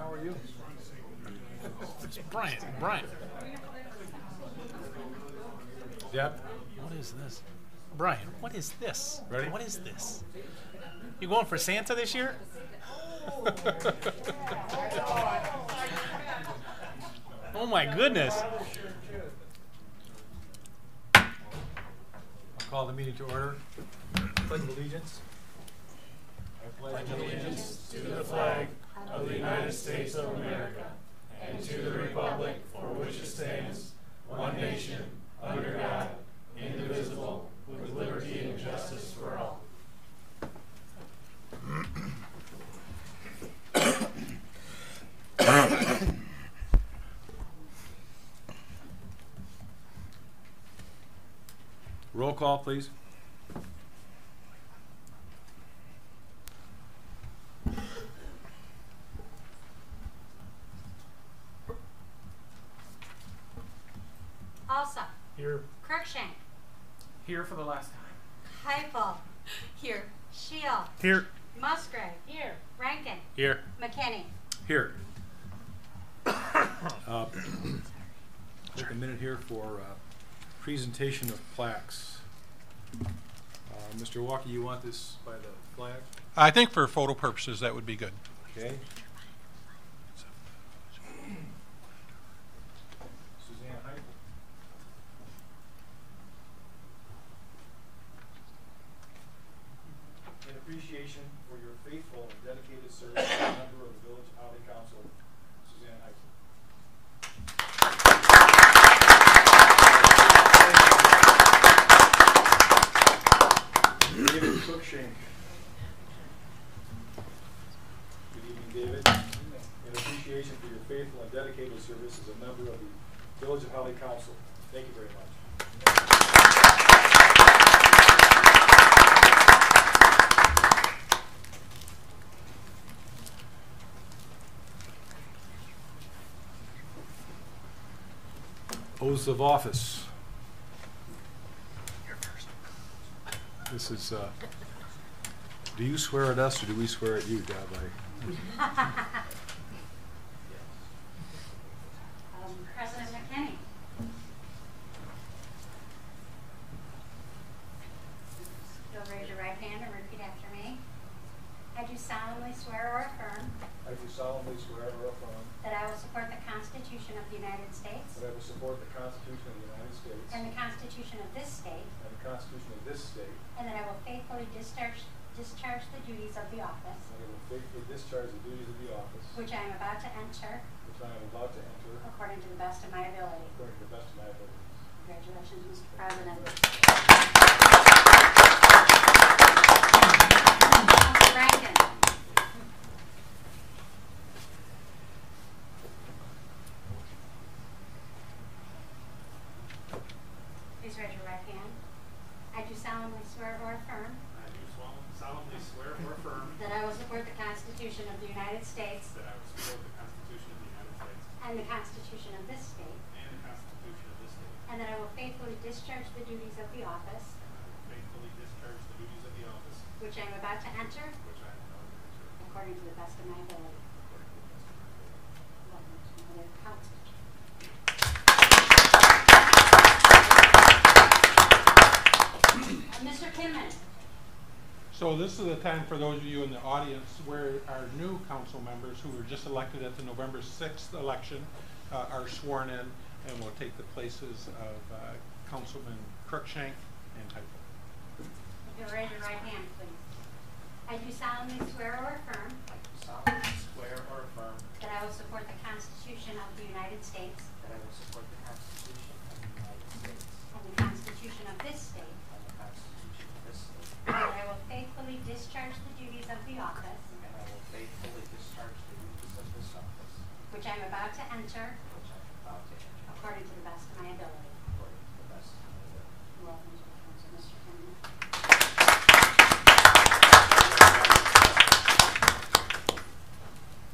How are you? It's Brian. Brian. Yep. What is this? Brian, what is this? Ready? What is this? You going for Santa this year? Oh my goodness. I'll call the meeting to order. Pledge of allegiance. I pledge allegiance to the flag of the United States of America and to the republic for which it stands, one nation, under God, indivisible, with liberty and justice for all. Roll call, please. Alsop. Here. Cruikshank. Here for the last time. Heifel. Here. Shield. Here. Musgrave. Here. Rankin. Here. McKinney. Here. Take a minute here for presentation of plaques. Mr. Walker, you want this by the flag? I think for photo purposes that would be good. Okay. Suzanne Heifel. In appreciation for your faithful and dedicated service as a member of the Village Housing Council, Suzanne Heifel. David Cruikshank. Good evening, David. In appreciation for your faithful and dedicated service as a member of the Village of Holly Council, thank you very much. Oaths of office. This is, do you swear at us or do we swear at you, Gabby? President McKinney. You'll raise your right hand and repeat after me. I do solemnly swear or affirm I do solemnly swear or affirm that I will support the Constitution of the United States that I will support the Constitution of the United States and the Constitution of this state, and the Constitution of this state, and that I will faithfully discharge the duties of the office and I will faithfully discharge the duties of the office which I am about to enter which I am about to enter according to the best of my ability. according to the best of my abilities. Congratulations, Mr. President. Councilor Rankin. Please raise your right hand. I do solemnly swear or affirm I do solemnly swear or affirm that I will support the Constitution of the United States that I will support the Constitution of the United States and the Constitution of this state, and the Constitution of this state, and that I will faithfully discharge the duties of the office and I will faithfully discharge the duties of the office which I am about to enter which I am about to enter according to the best of my ability. according to the best of my ability. Welcome to another council. Mr. Kinman. So this is the time for those of you in the audience where our new council members who were just elected at the November 6th election are sworn in, and will take the places of Councilman Cruikshank and Heifel. If you'll raise your right hand, please. I do solemnly swear or affirm I do solemnly swear or affirm that I will support the Constitution of the United States that I will support the Constitution of the United States and the Constitution of this state, and the Constitution of this state, and that I will faithfully discharge the duties of the office and I will faithfully discharge the duties of this office which I am about to enter which I am about to enter according to the best of my ability. according to the best of my ability. Welcome to the council, Mr. Kinman.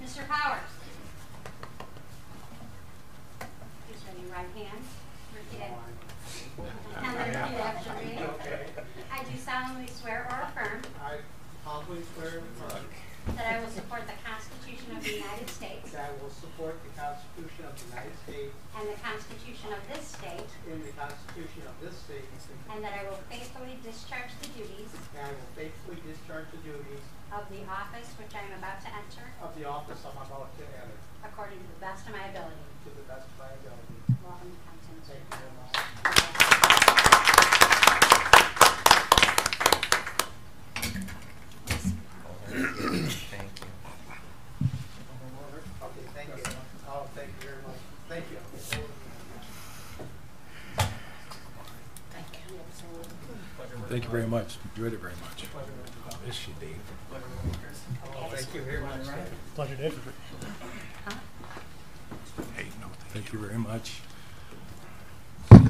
Mr. Powers. Please raise your right hand. Repeat it. And repeat after me. I do solemnly swear or affirm I solemnly swear and affirm that I will support the Constitution of the United States that I will support the Constitution of the United States and the Constitution of this state, and the Constitution of this state, and that I will faithfully discharge the duties and I will faithfully discharge the duties of the office which I am about to enter of the office I'm about to enter according to the best of my ability. to the best of my ability. Welcome to Compton. Thank you very much. Okay, thank you. Oh, thank you very much. Thank you. Thank you very much. Enjoyed it very much. Is she, Dave? Thank you very much. Pleasure, Dave. Hey, no, thank you very much. It's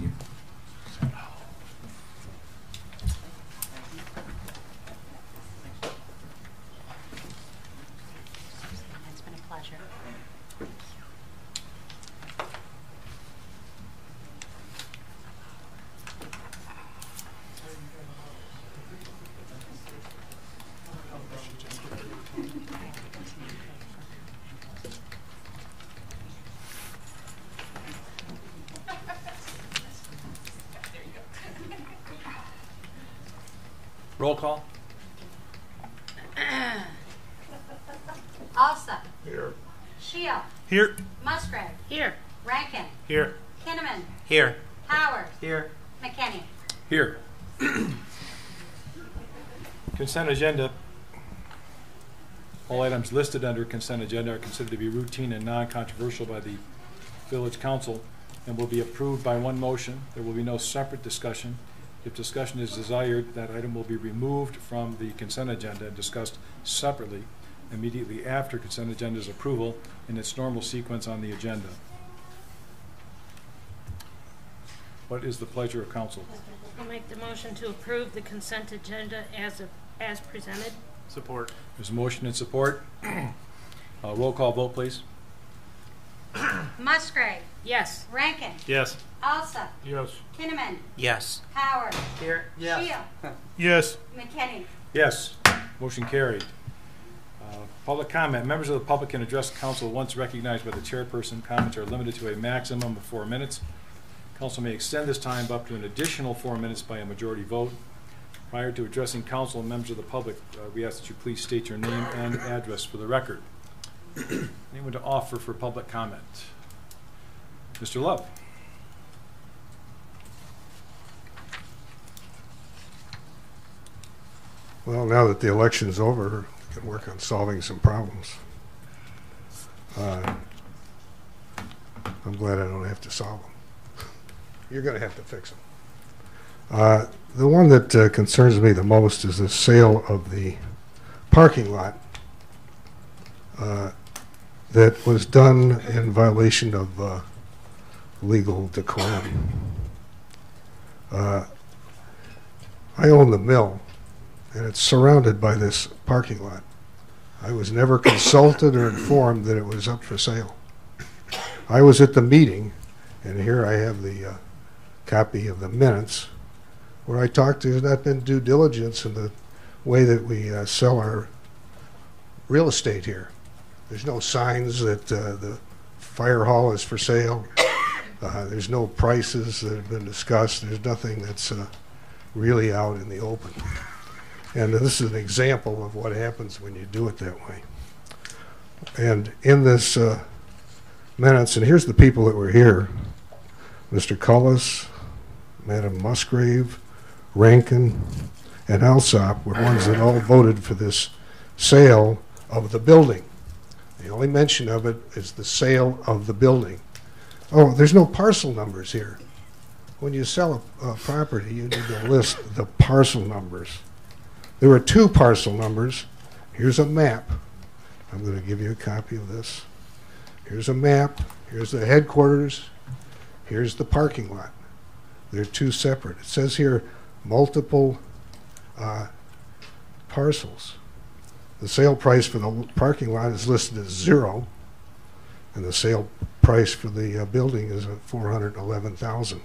been a pleasure. Roll call. Alsop. Here. Shield. Here. Musgrave. Here. Rankin. Here. Kinnaman. Here. Howard. Here. McKinney. Here. Consent agenda. All items listed under consent agenda are considered to be routine and non-controversial by the village council and will be approved by one motion. There will be no separate discussion. If discussion is desired, that item will be removed from the consent agenda and discussed separately immediately after consent agenda's approval in its normal sequence on the agenda. What is the pleasure of council? I'll make the motion to approve the consent agenda as presented. Support. There's a motion and support. Roll call vote, please. Musgrave. Yes. Rankin. Yes. Alsop. Yes. Kinnaman. Yes. Howard. Here? Yes. Shield. Yes. McKinney. Yes. Motion carried. Public comment. Members of the public can address council once recognized by the chairperson. Comments are limited to a maximum of 4 minutes. Council may extend this time up to an additional 4 minutes by a majority vote. Prior to addressing council and members of the public, we ask that you please state your name and address for the record. Anyone to offer for public comment? Mr. Love. Well, now that the election's over, we can work on solving some problems. I'm glad I don't have to solve them. You're going to have to fix them. The one that concerns me the most is the sale of the parking lot that was done in violation of legal decorum. I own the mill, and it's surrounded by this parking lot. I was never consulted or informed that it was up for sale. I was at the meeting, and here I have the copy of the minutes where I talked to, there's not been due diligence in the way that we sell our real estate here. There's no signs that the fire hall is for sale. There's no prices that have been discussed. There's nothing that's really out in the open. And this is an example of what happens when you do it that way. And in this minutes, and here's the people that were here: Mr. Cullis, Madam Musgrave, Rankin, and Alsop were ones that all voted for this sale of the building. The only mention of it is the sale of the building. Oh, there's no parcel numbers here. When you sell a property, you need to list the parcel numbers. There were 2 parcel numbers. Here's a map. I'm going to give you a copy of this. Here's a map. Here's the headquarters. Here's the parking lot. They're 2 separate. It says here multiple parcels. The sale price for the parking lot is listed as 0, and the sale price for the building is at $411,000.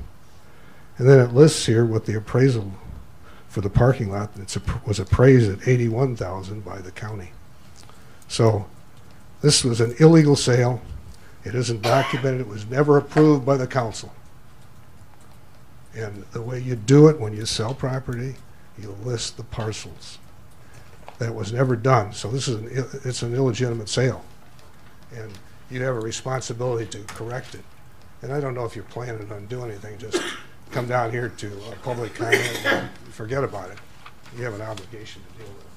And then it lists here what the appraisal for the parking lot was appraised at $81,000 by the county. So this was an illegal sale. It isn't documented. It was never approved by the council. And the way you do it when you sell property, you list the parcels. That was never done. So this is it's an illegitimate sale. And you have a responsibility to correct it. And I don't know if you're planning on doing anything. Just come down here to public comment and forget about it. You have an obligation to deal with it.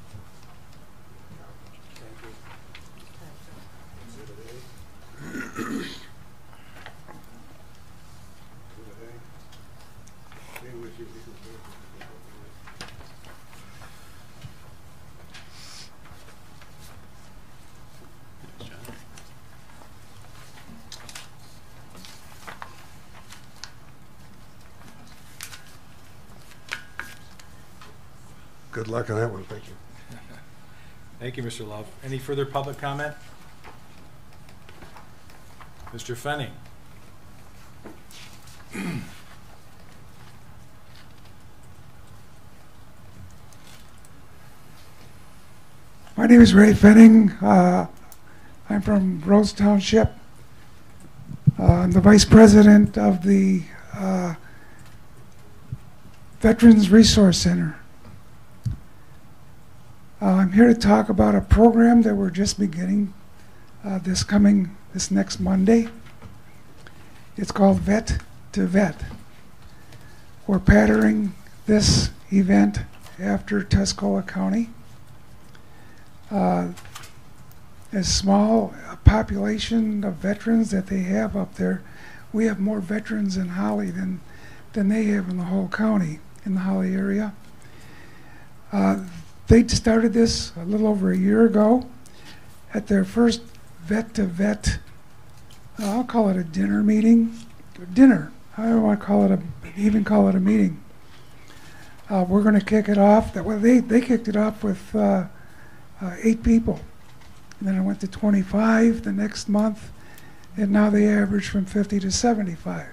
Good luck on that one. Thank you. Thank you, Mr. Love. Any further public comment? Mr. Fenning. My name is Ray Fenning. I'm from Rose Township. I'm the vice president of the Veterans Resource Center. I'm here to talk about a program that we're just beginning this next Monday. It's called Vet to Vet. We're patterning this event after Tuscola County. As small a population of veterans that they have up there, we have more veterans in Holly than they have in the whole county, in the Holly area. They started this a little over a year ago at their first Vet to Vet, I'll call it a dinner meeting. Dinner. I don't want to call it even call it a meeting. We're going to kick it off. They kicked it off with 8 people. And then it went to 25 the next month, and now they average from 50 to 75.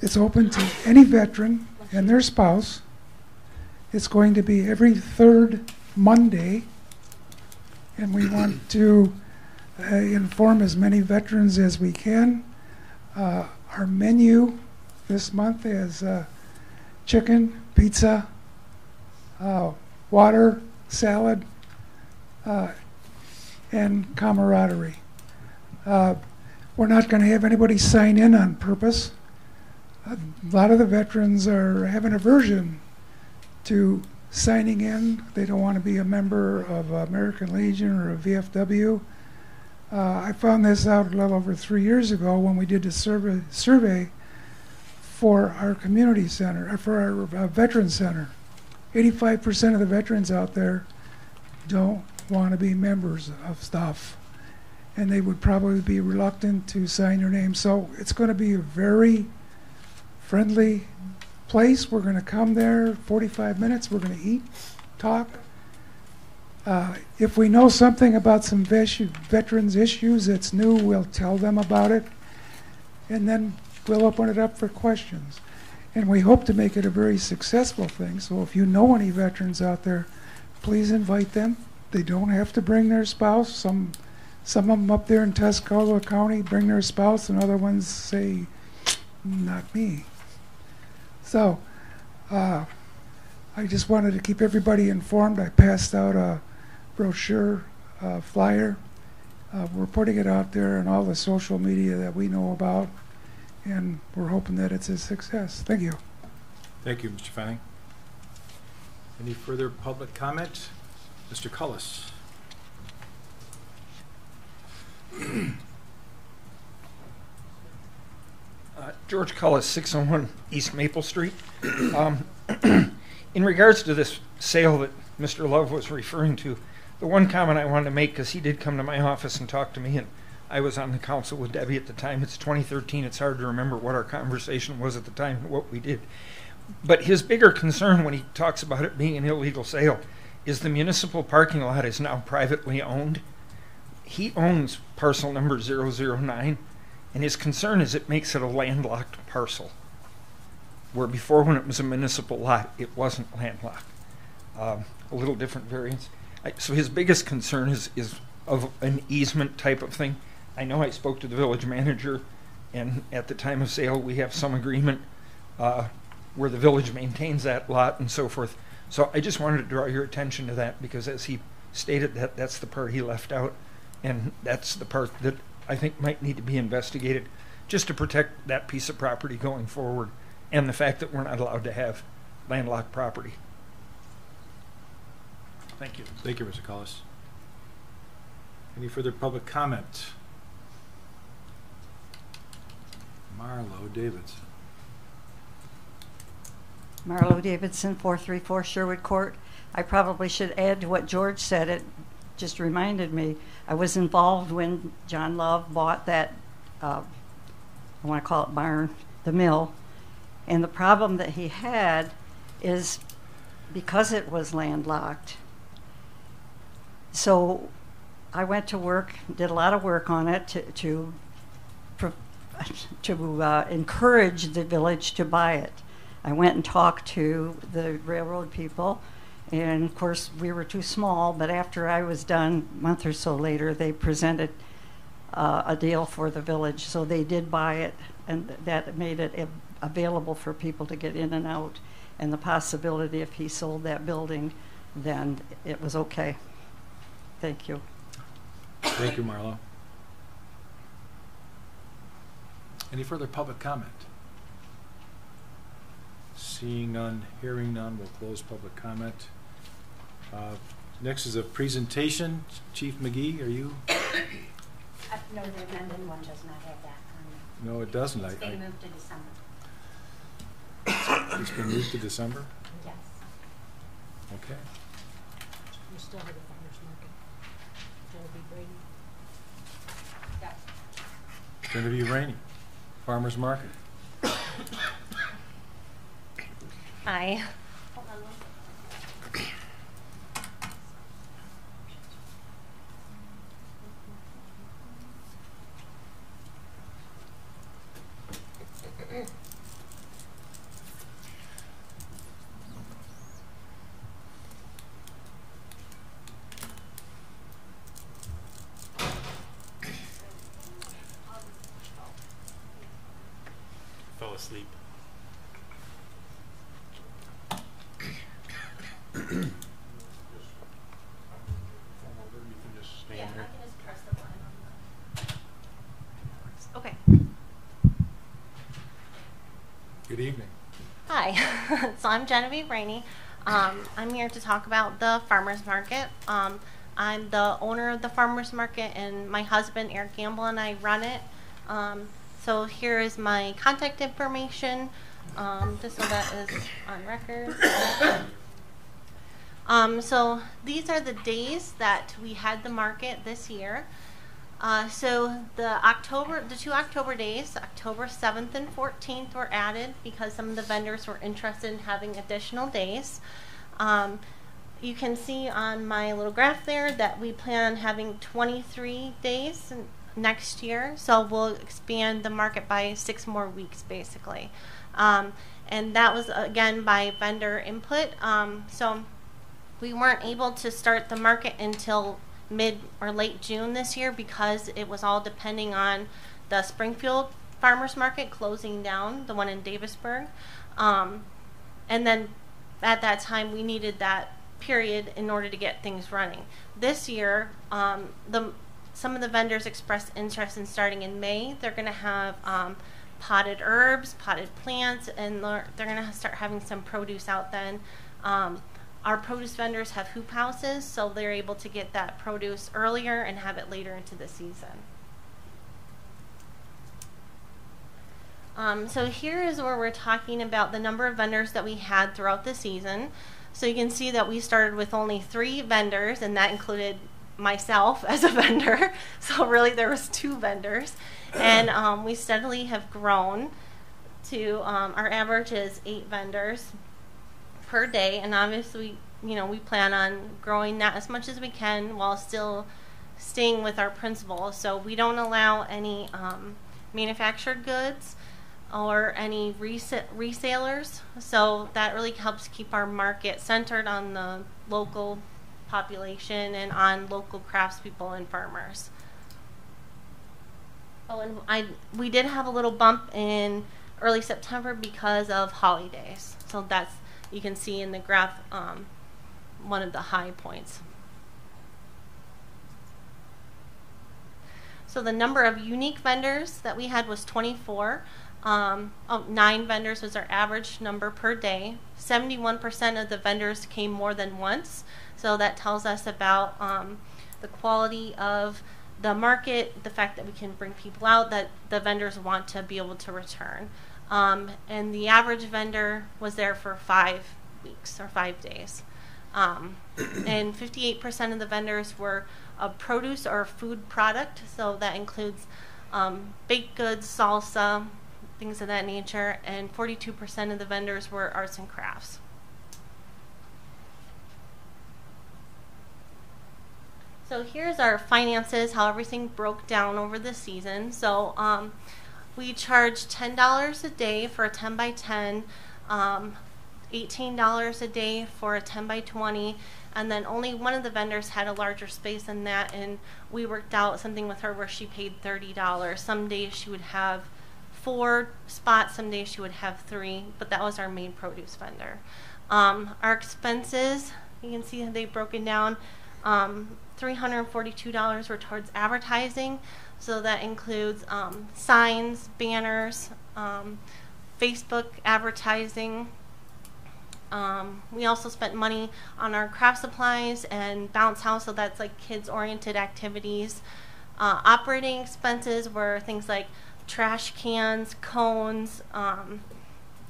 It's open to any veteran and their spouse. It's going to be every 3rd Monday, and we want to inform as many veterans as we can. Our menu this month is chicken, pizza, water, salad, and camaraderie. We're not going to have anybody sign in on purpose. A lot of the veterans are having aversion to signing in. They don't want to be a member of American Legion or a VFW. I found this out a little over 3 years ago when we did a survey for our community center, for our veteran center. 85% of the veterans out there don't want to be members of stuff, and they would probably be reluctant to sign their name. So it's going to be a very friendly place. We're going to come there 45 minutes. We're going to eat, talk. If we know something about some veterans issues that's new, we'll tell them about it, and then we'll open it up for questions. And we hope to make it a very successful thing. So if you know any veterans out there, please invite them. They don't have to bring their spouse. Some of them up there in Tuscola County bring their spouse, and other ones say, not me. So I just wanted to keep everybody informed. I passed out a brochure, flyer. We're putting it out there on all the social media that we know about, and we're hoping that it's a success. Thank you. Thank you, Mr. Fanning. Any further public comment? Mr. Cullis. George Cullis, 601 East Maple Street. In regards to this sale that Mr. Love was referring to, the one comment I wanted to make, because he did come to my office and talk to me, and I was on the council with Debbie at the time. It's 2013. It's hard to remember what our conversation was at the time and what we did. But his bigger concern when he talks about it being an illegal sale is the municipal parking lot is now privately owned. He owns parcel number 009, and his concern is it makes it a landlocked parcel, where before, when it was a municipal lot, it wasn't landlocked. A little different variance. So his biggest concern is of an easement type of thing. I know I spoke to the village manager, and at the time of sale, we have some agreement where the village maintains that lot and so forth. So I just wanted to draw your attention to that, because as he stated, that's the part he left out, and that's the part that I think might need to be investigated, just to protect that piece of property going forward, and the fact that we're not allowed to have landlocked property. Thank you. Thank you, Mr. Collis. Any further public comment? Marlo Davidson. Marlo Davidson, 434 Sherwood Court. I probably should add to what George said. It just reminded me. I was involved when John Love bought that, I want to call it barn, the mill. And the problem that he had is because it was landlocked. So I went to work, did a lot of work on it to encourage the village to buy it. I went and talked to the railroad people, and of course we were too small, but after I was done, a month or so later, they presented a deal for the village. So they did buy it, and that made it available for people to get in and out. And the possibility if he sold that building, then it was okay. Thank you. Thank you, Marlo. Any further public comment? Seeing none, hearing none, we'll close public comment. Next is a presentation. Chief McGee, are you? No, the amended one does not have that on it. No, it doesn't. It's been moved to December. It's been moved to December? Yes. Okay. We still have the farmer's market. That'll be Brady. Yes. It's going to be rainy. Farmer's Market. Aye. Fell asleep. Yeah, I can just press the button on the. Okay. Good evening. Hi, so I'm Genevieve Rainey. I'm here to talk about the farmers market. I'm the owner of the farmers market, and my husband Eric Gamble and I run it. So here is my contact information, just so that is on record. So these are the days that we had the market this year. So the 2 October days, October 7th and 14th, were added because some of the vendors were interested in having additional days. You can see on my little graph there that we plan on having 23 days next year. So we'll expand the market by 6 more weeks, basically. And that was, again, by vendor input. So we weren't able to start the market until mid or late June this year because it was all depending on the Springfield Farmers Market closing down, the one in Davisburg. And then at that time we needed that period in order to get things running. This year, some of the vendors expressed interest in starting in May. They're going to have potted herbs, potted plants, and they're going to start having some produce out then. Our produce vendors have hoop houses, so they're able to get that produce earlier and have it later into the season. So here is where we're talking about the number of vendors that we had throughout the season. So you can see that we started with only 3 vendors, and that included myself as a vendor. So really there was 2 vendors. And we steadily have grown to, our average is 8 vendors per day, and obviously, we plan on growing that as much as we can while still staying with our principles. So we don't allow any manufactured goods or any resellers. So that really helps keep our market centered on the local population and on local craftspeople and farmers. Oh, and we did have a little bump in early September because of holidays. So that's, you can see in the graph, one of the high points. So the number of unique vendors that we had was 24. 9 vendors was our average number per day. 71% of the vendors came more than once. So that tells us about the quality of the market, the fact that we can bring people out, that the vendors want to be able to return. And the average vendor was there for 5 weeks or 5 days. And 58% of the vendors were a produce or a food product, so that includes baked goods, salsa, things of that nature, and 42% of the vendors were arts and crafts. So here's our finances, how everything broke down over the season. So we charged $10 a day for a 10 by 10, $18 a day for a 10 by 20, and then only one of the vendors had a larger space than that, and we worked out something with her where she paid $30. Some days she would have 4 spots, some days she would have 3, but that was our main produce vendor. Our expenses, you can see they broken down. $342 were towards advertising, so that includes signs, banners, Facebook advertising. We also spent money on our craft supplies and bounce house, so that's like kids-oriented activities. Operating expenses were things like trash cans, cones,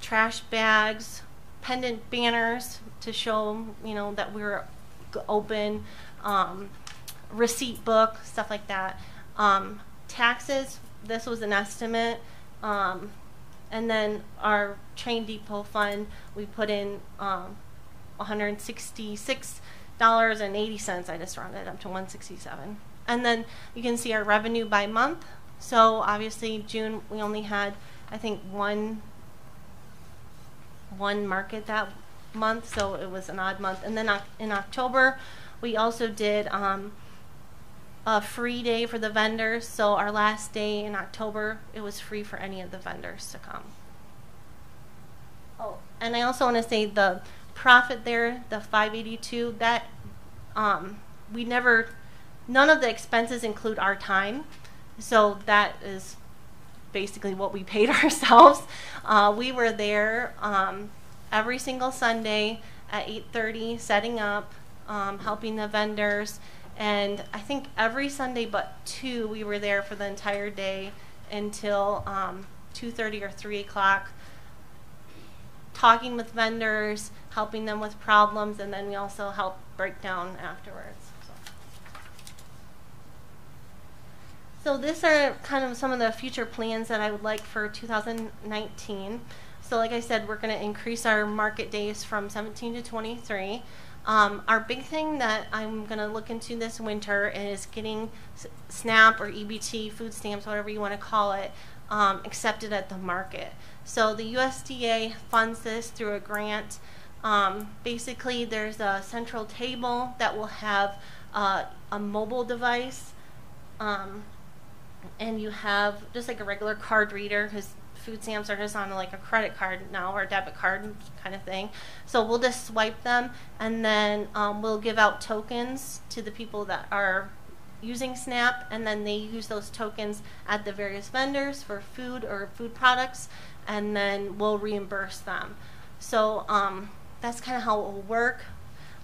trash bags, pendant banners to show, that we were open, receipt book, stuff like that. Taxes, this was an estimate. And then our train depot fund, we put in $166.80. I just rounded up to $167. And then you can see our revenue by month. So obviously June we only had, I think, one market that month, so it was an odd month. And then in October we also did a free day for the vendors. So our last day in October, it was free for any of the vendors to come. Oh, and I also want to say the profit there, the 582, that none of the expenses include our time. So that is basically what we paid ourselves. We were there every single Sunday at 8:30 setting up, helping the vendors. And I think every Sunday but 2, we were there for the entire day until 2:30 or 3 o'clock, talking with vendors, helping them with problems, and then we also helped break down afterwards. So these are kind of some of the future plans that I would like for 2019. So like I said, we're going to increase our market days from 17 to 23. Our big thing that I'm going to look into this winter is getting SNAP or EBT, food stamps, whatever you want to call it, accepted at the market. So the USDA funds this through a grant. Basically, there's a central table that will have a mobile device, and you have just like a regular card reader, because food stamps are just on like a credit card now, or a debit card kind of thing. So we'll just swipe them, and then we'll give out tokens to the people that are using SNAP, and then they use those tokens at the various vendors for food or food products, and then we'll reimburse them. So that's kind of how it will work.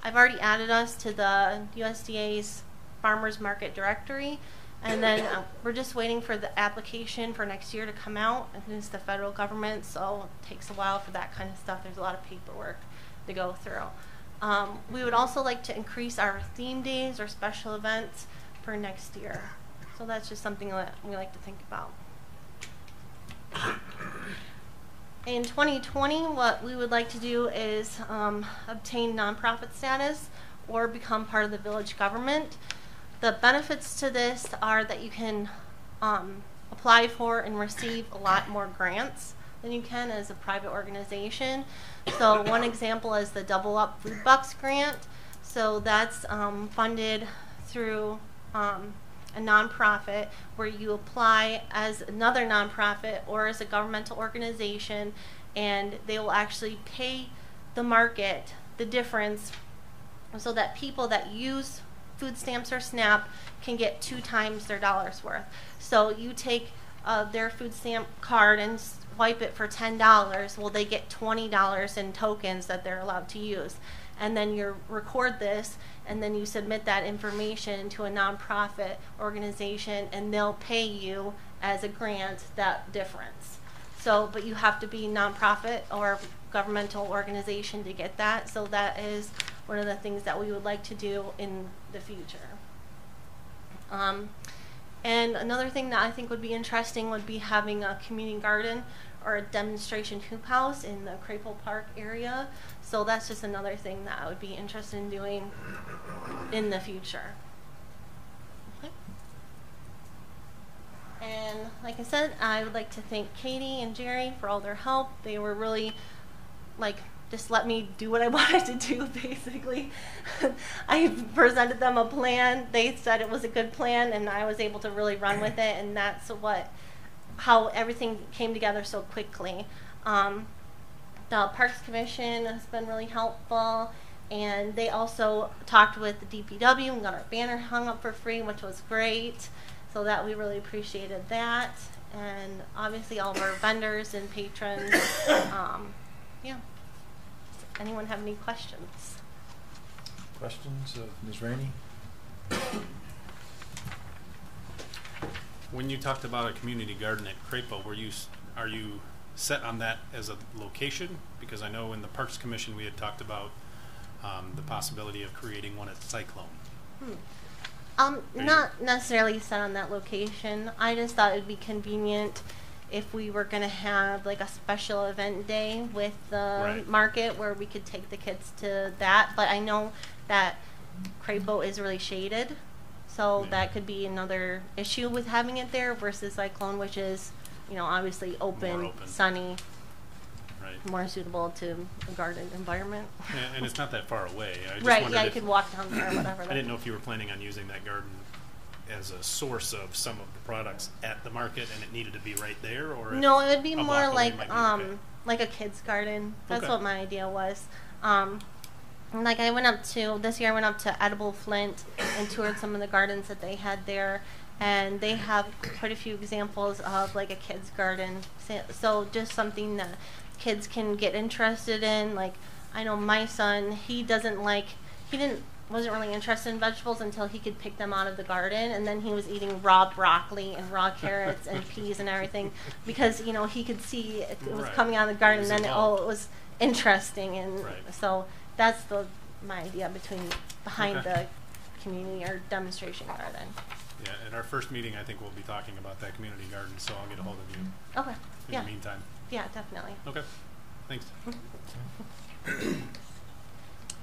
I've already added us to the USDA's Farmers Market Directory, and then we're just waiting for the application for next year to come out. And it's the federal government, so it takes a while for that kind of stuff. There's a lot of paperwork to go through. We would also like to increase our theme days or special events for next year. So that's just something that we like to think about. In 2020, what we would like to do is obtain nonprofit status or become part of the village government. The benefits to this are that you can apply for and receive a lot more grants than you can as a private organization. So one example is the Double Up Food Bucks grant. So that's funded through a nonprofit where you apply as another nonprofit or as a governmental organization, and they will actually pay the market the difference so that people that use food stamps or SNAP can get 2 times their dollar's worth. So you take their food stamp card and swipe it for $10, well, they get $20 in tokens that they're allowed to use. And then you record this, and then you submit that information to a nonprofit organization, and they'll pay you as a grant that difference. So, but you have to be nonprofit or governmental organization to get that. So that is one of the things that we would like to do in the future. And another thing that I think would be interesting would be having a community garden or a demonstration hoop house in the Crapo Park area. So that's just another thing that I would be interested in doing in the future. Okay. And like I said, I would like to thank Katie and Jerry for all their help. They were really just let me do what I wanted to do, basically. I presented them a plan. They said it was a good plan, and I was able to really run with it, and that's how everything came together so quickly. The Parks Commission has been really helpful, and they also talked with the DPW and got our banner hung up for free, which was great. So that we really appreciated that, and obviously all of our vendors and patrons. Yeah. Anyone have any questions? Questions of Ms. Rainey? When you talked about a community garden at Crapo, are you set on that as a location? Because I know in the Parks Commission we had talked about the possibility of creating one at Cyclone. Not necessarily set on that location. I just thought it would be convenient if we were going to have like a special event day with the market where we could take the kids to that. But I know that Crapo is really shaded, so that could be another issue with having it there versus Cyclone, which is, obviously open. Sunny, more suitable to a garden environment. And it's not that far away. I just right, wondered yeah, you could walk down there or whatever. I didn't know if you were planning on using that garden as a source of some of the products at the market, and it needed to be right there, or no, it would be more like like a kid's garden. That's what my idea was. Like I went up to this year, I went up to Edible Flint and toured some of the gardens that they had there, and they have quite a few examples of like a kid's garden. So just something that kids can get interested in. Like I know my son, wasn't really interested in vegetables until he could pick them out of the garden, and then he was eating raw broccoli and raw carrots and peas and everything because he could see it was coming out of the garden, and then it was interesting, and so that's my idea behind the community or demonstration garden. Yeah, at our first meeting I think we'll be talking about that community garden, so I'll get a hold of you. Okay. In the meantime. Yeah, definitely. Okay. Thanks.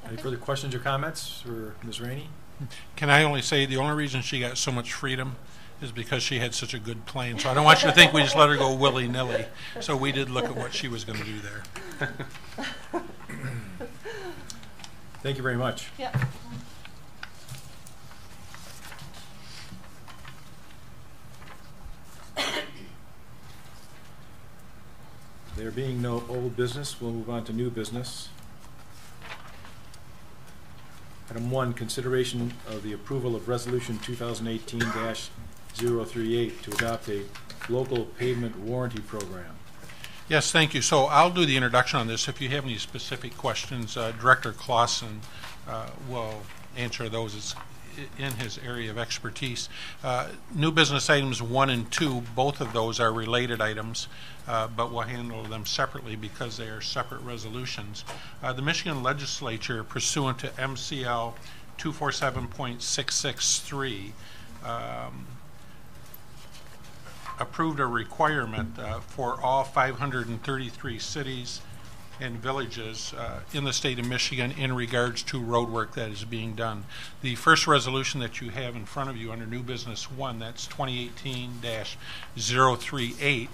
Any further questions or comments for Ms. Rainey? Can I only say the only reason she got so much freedom is because she had such a good plan. So I don't want you to think we just let her go willy-nilly. So we did look at what she was going to do there. Thank you very much. Yeah. There being no old business, we'll move on to new business. Item 1, consideration of the approval of Resolution 2018-038 to adopt a local pavement warranty program. Yes, thank you. So I'll do the introduction on this. If you have any specific questions, Director Clausen will answer those. It's in his area of expertise. New business items 1 and 2, both of those are related items, but we'll handle them separately because they are separate resolutions. The Michigan Legislature, pursuant to MCL 247.663, approved a requirement for all 533 cities and villages in the state of Michigan in regards to road work that is being done. The first resolution that you have in front of you under New Business 1, that's 2018-038,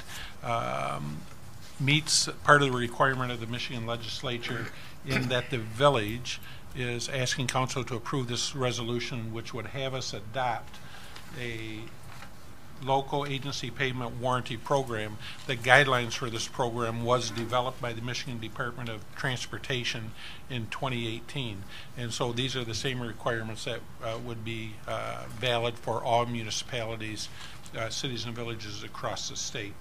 meets part of the requirement of the Michigan Legislature in that the village is asking council to approve this resolution, which would have us adopt a local agency pavement warranty program. The guidelines for this program was developed by the Michigan Department of Transportation in 2018. And so these are the same requirements that would be valid for all municipalities, cities and villages across the state.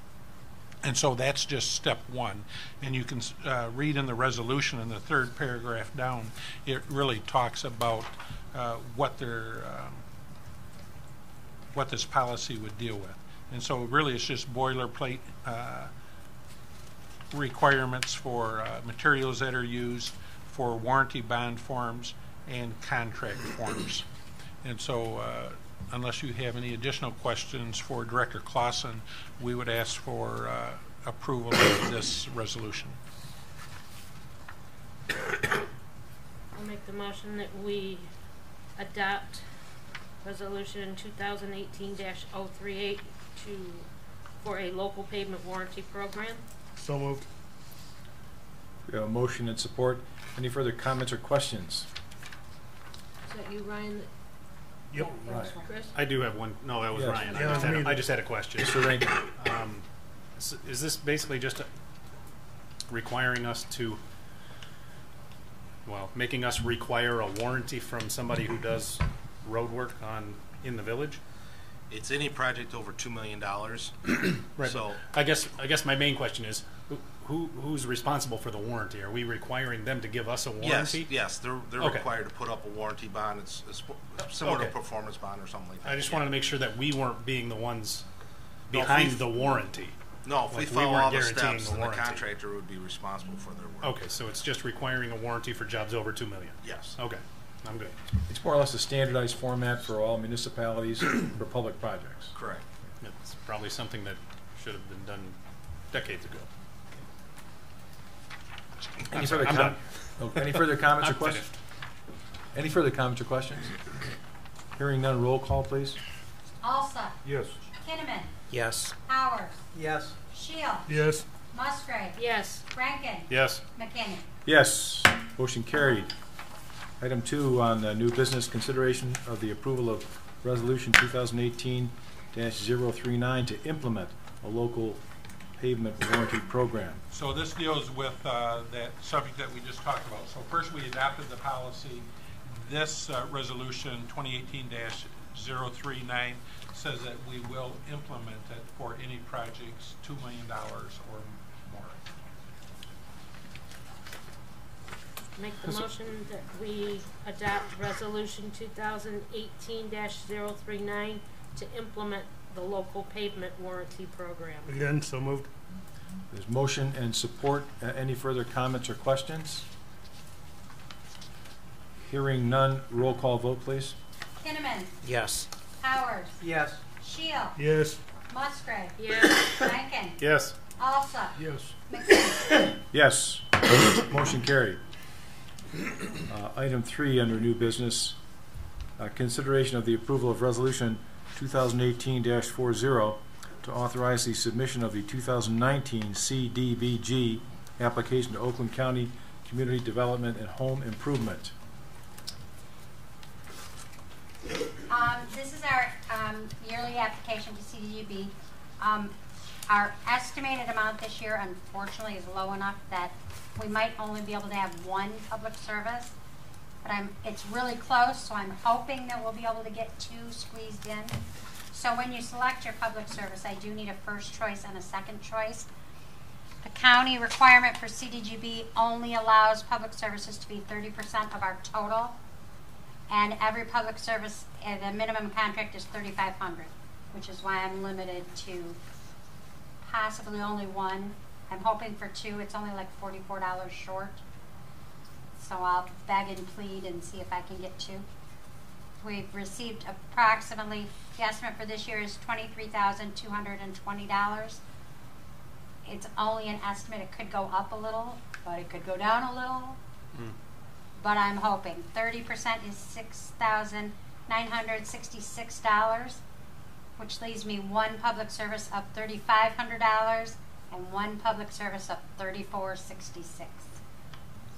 And so that's just step one. And you can read in the resolution in the third paragraph down, it really talks about what this policy would deal with. And so really it's just boilerplate requirements for materials that are used, for warranty bond forms and contract forms. And so unless you have any additional questions for Director Clausen, we would ask for approval of this resolution. I'll make the motion that we adopt Resolution 2018-038 for a local pavement warranty program. So moved. We have a motion and support. Any further comments or questions? Is that you, Ryan? Yep. That was Chris? I do have one. No, that was Yes. Ryan. Yeah, I just had a question. Mr. Rankin. Is this basically just requiring us to, well, making us require a warranty from somebody who does road work in the village? It's any project over $2 million. Right. So I guess my main question is, who's responsible for the warranty? Are we requiring them to give us a warranty? yes, they're Okay. required to put up a warranty bond. It's similar to Okay. a performance bond or something like that. I just wanted to make sure that we weren't being the ones behind the warranty. No, if we Like, we follow weren't all the guaranteeing steps, the then the warranty. contractor would be responsible for their work. Okay, so it's just requiring a warranty for jobs over $2 million. Yes. Okay, I'm good. It's more or less a standardized format for all municipalities for public projects. Correct. It's probably something that should have been done decades ago. Any further I'm done. Any further comments or I'm questions? finished. Any further comments or questions? Hearing none, roll call, please. Alsop. Yes. Kinnaman. Yes. Powers. Yes. Shield. Yes. Musgrave. Yes. Rankin. Yes. McKinney. Yes, motion carried. Item 2 on new business, consideration of the approval of Resolution 2018-039 to implement a local pavement warranty program. So this deals with that subject that we just talked about. So first we adopted the policy. This resolution 2018-039 says that we will implement it for any projects $2 million or more. Make the motion that we adopt Resolution 2018-039 to implement the local pavement warranty program. Again, so moved. There's motion and support. Any further comments or questions? Hearing none, roll call vote, please. Kinnaman. Yes. Powers. Yes. Shield. Yes. Musgrave. Yes. Rankin. Yes. Alsop. Yes. McKinney. Yes, motion carried. Item 3 under new business, consideration of the approval of Resolution 2018-40 to authorize the submission of the 2019 CDBG application to Oakland County Community Development and Home Improvement. This is our yearly application to CDGB. Our estimated amount this year, unfortunately, is low enough that we might only be able to have one public service. But it's really close, so I'm hoping that we'll be able to get 2 squeezed in. So when you select your public service, I do need a first choice and a second choice. The county requirement for CDGB only allows public services to be 30% of our total. And every public service, the minimum contract is $3,500, which is why I'm limited to possibly only one. I'm hoping for 2. It's only like $44 short. So I'll beg and plead and see if I can get 2. We've received approximately, the estimate for this year is $23,220. It's only an estimate. It could go up a little, but it could go down a little. But I'm hoping 30% is $6,966, which leaves me one public service of $3,500 and one public service of $3,466.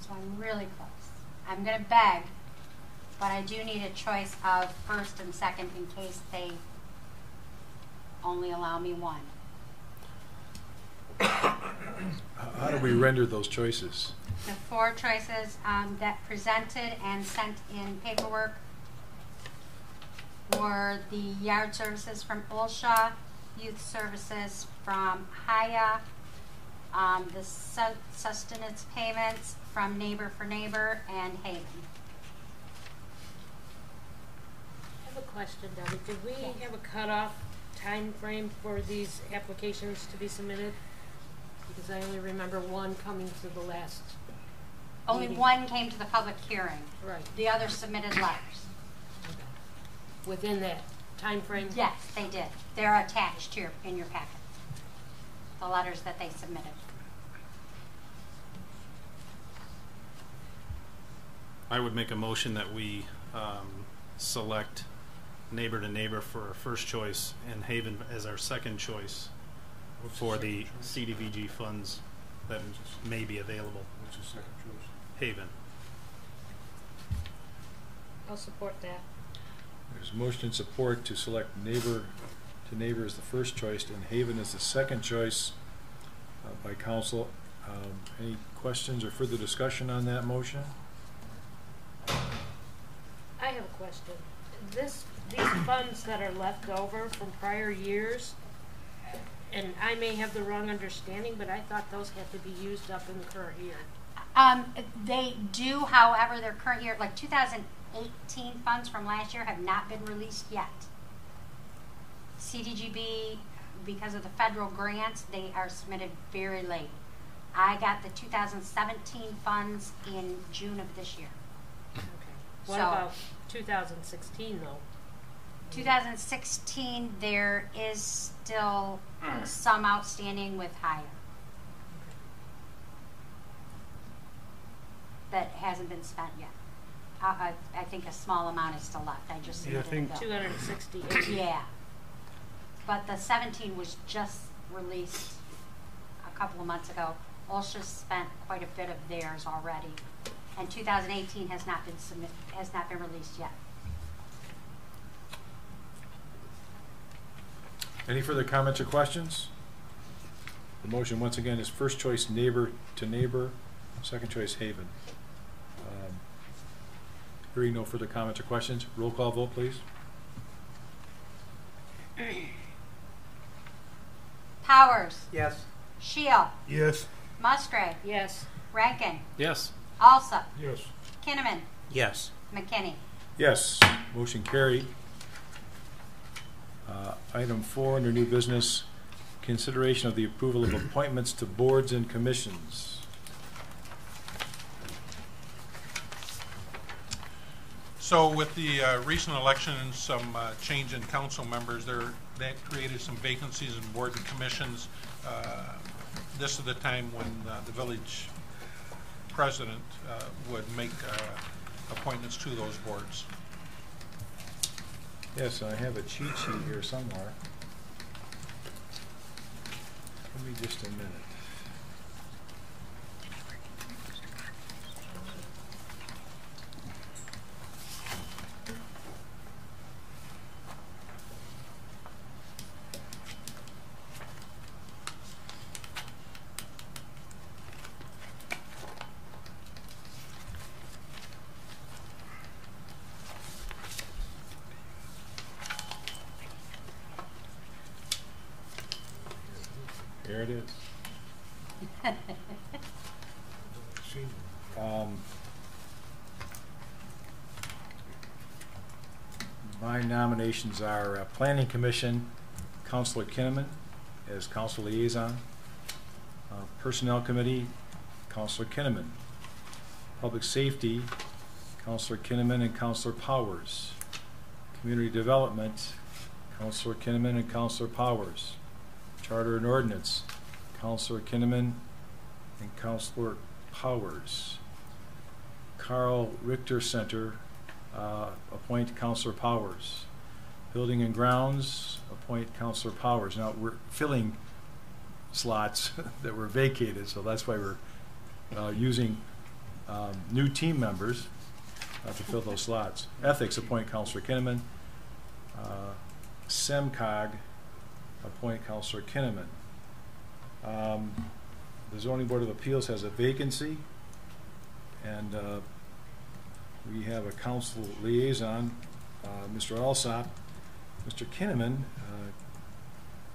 So I'm really close. I'm gonna beg, but I do need a choice of first and second in case they only allow me one. How do we render those choices? The 4 choices that presented and sent in paperwork were the yard services from Ulsha, youth services from Haya, the sustenance payments from Neighbor for Neighbor, and Haven. I have a question, Debbie. Did we have a cutoff time frame for these applications to be submitted? Because I only remember one coming to the last. Only meeting. one came to the public hearing. Right. The others submitted letters. Okay. Within that time frame? Yes, they did. They're attached to in your packet. The letters that they submitted. I would make a motion that we select Neighbor to Neighbor for our first choice and Haven as our second choice for the CDVG funds that may be available. What's your second choice? Haven. I'll support that. There's motion and support to select Neighbor to Neighbor as the first choice and Haven as the second choice by council. Any questions or further discussion on that motion? I have a question. These funds that are left over from prior years, and I may have the wrong understanding, but I thought those had to be used up in the current year. They do, however, their current year, like 2018 funds from last year have not been released yet. CDGB, because of the federal grants, they are submitted very late. I got the 2017 funds in June of this year. Okay. What So- about 2016 though? 2016, there is still some outstanding with Haya that hasn't been spent yet. I think a small amount is still left. I just Yeah, I submitted think a bill. 268. Yeah. But the 17 was just released a couple of months ago. Ulsha spent quite a bit of theirs already. And 2018 has not been released yet. Any further comments or questions? The motion once again is first choice Neighbor to Neighbor, second choice Haven. Hearing no further comments or questions, roll call vote please. Powers. Yes. Shield. Yes. Musgrave. Yes. Rankin. Yes. Alsop. Yes. Kinnaman. Yes. McKinney. Yes, motion carried. Item 4 under new business, consideration of the approval of appointments to boards and commissions. So with the recent election and some change in council members, that created some vacancies in board and commissions. This is the time when the village president would make appointments to those boards. Yes, I have a cheat sheet here somewhere. Give me just a minute. Here it is. My nominations are Planning Commission, Councilor Kinnaman as Council Liaison. Personnel Committee, Councilor Kinnaman. Public Safety, Councilor Kinnaman and Councilor Powers. Community Development, Councilor Kinnaman and Councilor Powers. Charter and Ordinance, Councilor Kinnaman and Councilor Powers. Carl Richter Center, appoint Councilor Powers. Building and Grounds, appoint Councilor Powers. Now, we're filling slots that were vacated, so that's why we're using new team members. to fill those slots. Ethics, appoint Counselor Kinnaman. SEMCOG, appoint Counselor Kinnaman. The Zoning Board of Appeals has a vacancy, and we have a council liaison, Mr. Alsop. Mr. Kinnaman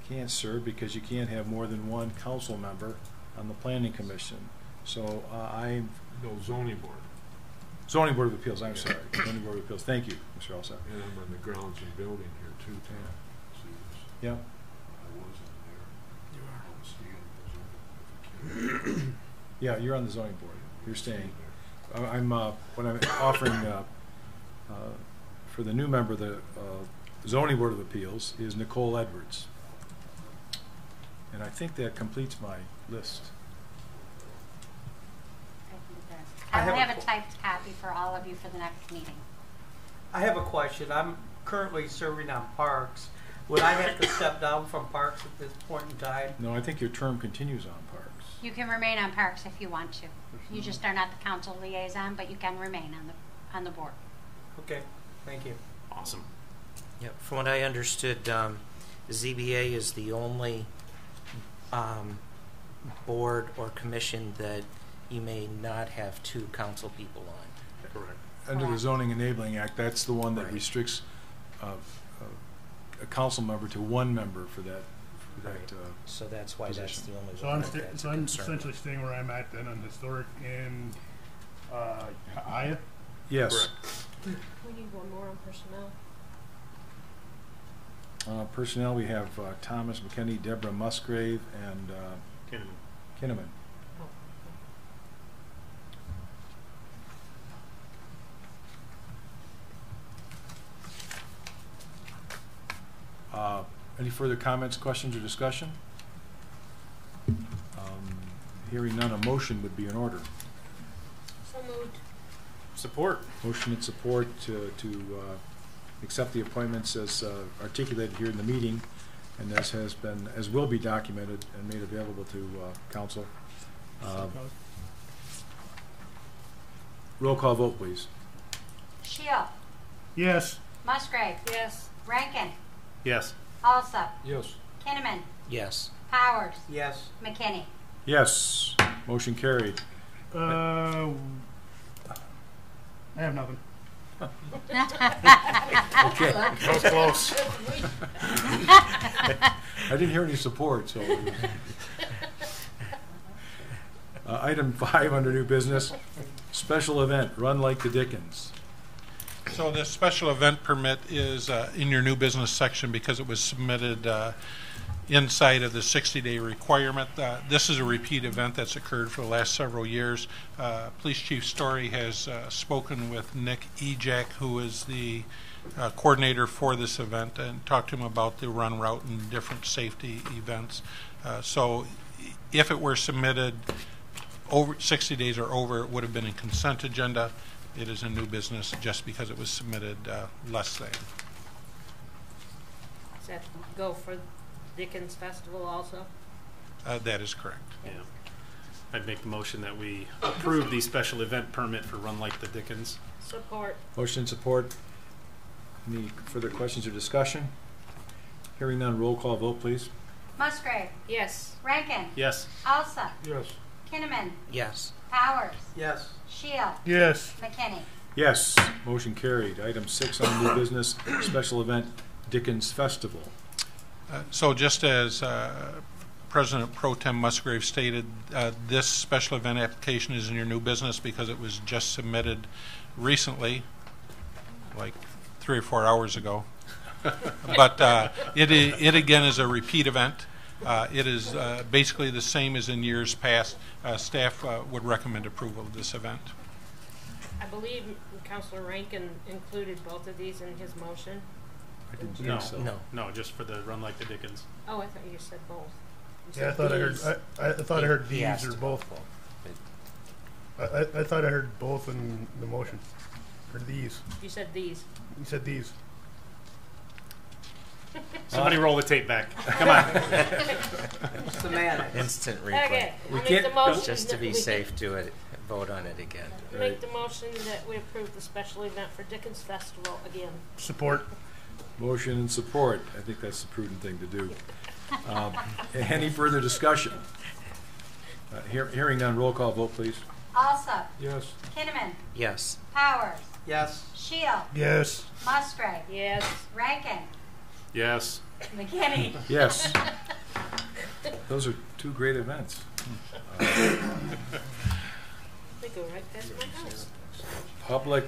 can't serve because you can't have more than one council member on the Planning Commission. So No, zoning board. Zoning Board of Appeals, I'm sorry. Zoning Board of Appeals. Thank you, Mr. Alsop. And I'm on the grounds and building here too, Tom. See, Yeah. I was on there. You are. I was staying. Yeah, you're on the Zoning Board. You're staying. I'm what I'm offering for the new member of the Zoning Board of Appeals is Nicole Edwards. And I think that completes my list. I will have a typed copy for all of you for the next meeting. I have a question. I'm currently serving on Parks. Would I have to step down from Parks at this point in time? No, I think your term continues on Parks. You can remain on Parks if you want to. You just are not the council liaison, but you can remain on the board. Okay, thank you. Awesome. Yep, from what I understood, the ZBA is the only board or commission that you may not have two council people on. Correct. Under the Correct. Zoning Enabling Act, that's the one that Right. restricts a council member to one member for that. So that's why that's Position. the only So one I'm, that's a concern. essentially staying where I'm at then on historic and Aya. Yes. We need one more on personnel. Personnel, we have Thomas McKinney, Deborah Musgrave, and Kinnaman. Any further comments, questions, or discussion? Hearing none, a motion would be in order. So moved. Support. Motion and support to accept the appointments as articulated here in the meeting, and as will be documented and made available to council. Roll call vote, please. Shield, Yes. Musgrave, Yes. Rankin, Yes. Alsop, Yes. Kinnaman, Yes. Powers, Yes. McKinney. Yes. Motion carried. I have nothing. Okay. That was close. I didn't hear any support, so. Item 5 under new business, special event, Run Like the Dickens. So this special event permit is in your new business section because it was submitted inside of the 60-day requirement. This is a repeat event that's occurred for the last several years. Police Chief Story has spoken with Nick Ejak, who is the coordinator for this event, and talked to him about the run route and different safety events. So if it were submitted over 60 days or over, it would have been a consent agenda. It is a new business just because it was submitted less than. Does that go for Dickens Festival also? That is correct. Yeah. I'd make the motion that we approve the special event permit for Run Like the Dickens. Support. Motion and support. Any further questions or discussion? Hearing none, roll call vote, please. Musgrave, Yes. Rankin, Yes. Alsop, Yes. Kinnaman, Yes. Powers, Yes. Shield, Yes. McKinney. Yes. Motion carried. Item 6 on new business, special event, Dickens Festival. So just as President Pro Tem Musgrave stated, this special event application is in your new business because it was just submitted recently, like 3 or 4 hours ago. But it again is a repeat event. It is basically the same as in years past. Staff would recommend approval of this event. I believe Councilor Rankin included both of these in his motion. I didn't No. think so. No. No, just for the Run Like the Dickens. Oh, I thought you said both. You Yeah, I said thought I heard. these. I thought I heard He these asked or about both. I thought I heard both in the motion. Or these. You said these. You said these. Somebody roll the tape back. Come on. Semantics. Instant replay. Okay, We I'll make can't- the motion. Just to that be we- safe, do it vote on it again. Make the motion that we approve the special event for Dickens Festival again. Support. Motion and support. I think that's the prudent thing to do. Any further discussion? Hearing none, roll call vote, please. Alsop. Yes. Kinnaman. Yes. Powers. Yes. Shield. Yes. Musgrave. Yes. Rankin. Yes. McKinney. Yes. Those are two great events. They go right past my house. Public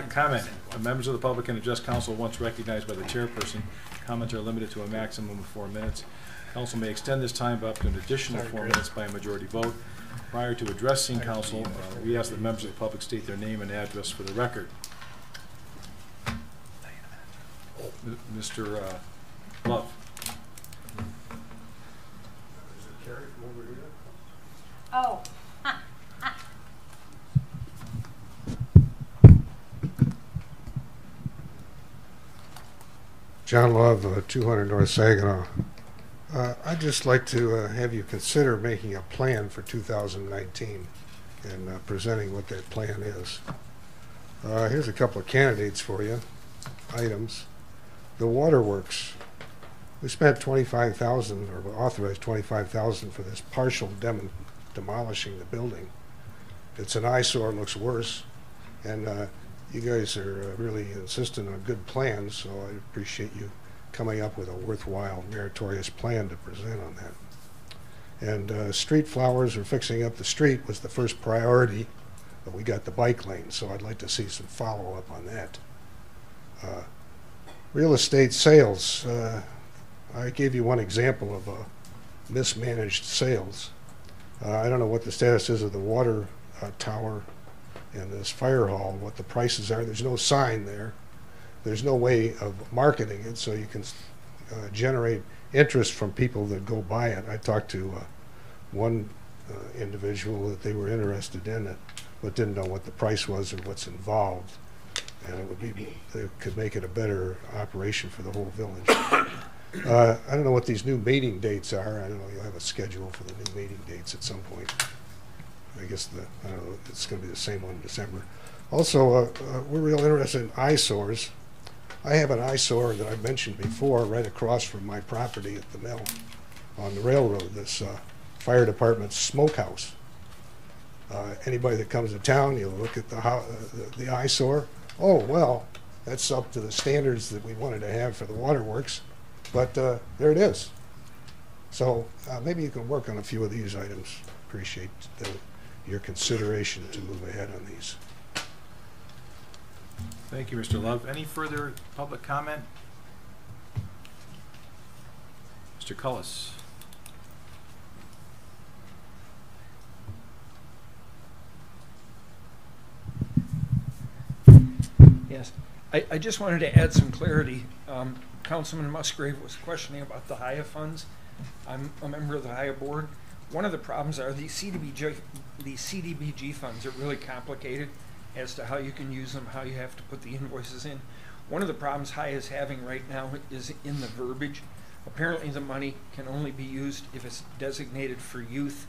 comment. Members of the public can address council once recognized by the chairperson. Comments are limited to a maximum of 4 minutes. Council may extend this time up to an additional 4 minutes by a majority vote. Prior to addressing council, we ask that members of the public state their name and address for the record. Mr. Love. Oh. John Love, 200 North Saginaw. I'd just like to have you consider making a plan for 2019 and presenting what that plan is. Here's a couple of candidates for you, items. The waterworks. We spent $25,000, or authorized $25,000 for this partial demolishing the building. It's an eyesore, looks worse, and you guys are really insistent on good plans, so I appreciate you coming up with a worthwhile, meritorious plan to present on that. And street flowers or fixing up the street was the first priority, but we got the bike lane, so I'd like to see some follow-up on that. Real estate sales. I gave you one example of mismanaged sales. I don't know what the status is of the water tower and this fire hall, what the prices are. There's no sign there. There's no way of marketing it, so you can generate interest from people that go buy it. I talked to one individual that they were interested in it, but didn't know what the price was or what's involved, and it could make it a better operation for the whole village. I don't know what these new meeting dates are. I don't know. You'll have a schedule for the new meeting dates at some point. I guess I don't know. It's going to be the same one in December. Also, we're real interested in eyesores. I have an eyesore that I've mentioned before, right across from my property at the mill on the railroad. This fire department smokehouse. Anybody that comes to town, you look at the eyesore. Oh well, that's up to the standards that we wanted to have for the waterworks. But there it is. So maybe you can work on a few of these items. Appreciate your consideration to move ahead on these. Thank you, Mr. Love. Any further public comment? Mr. Cullis. Yes. I just wanted to add some clarity. Councilman Musgrave was questioning about the HIA funds. I'm a member of the HIA board. One of the problems are the CDBG funds are really complicated as to how you can use them, how you have to put the invoices in. One of the problems HIA is having right now is in the verbiage. Apparently the money can only be used if it's designated for youth,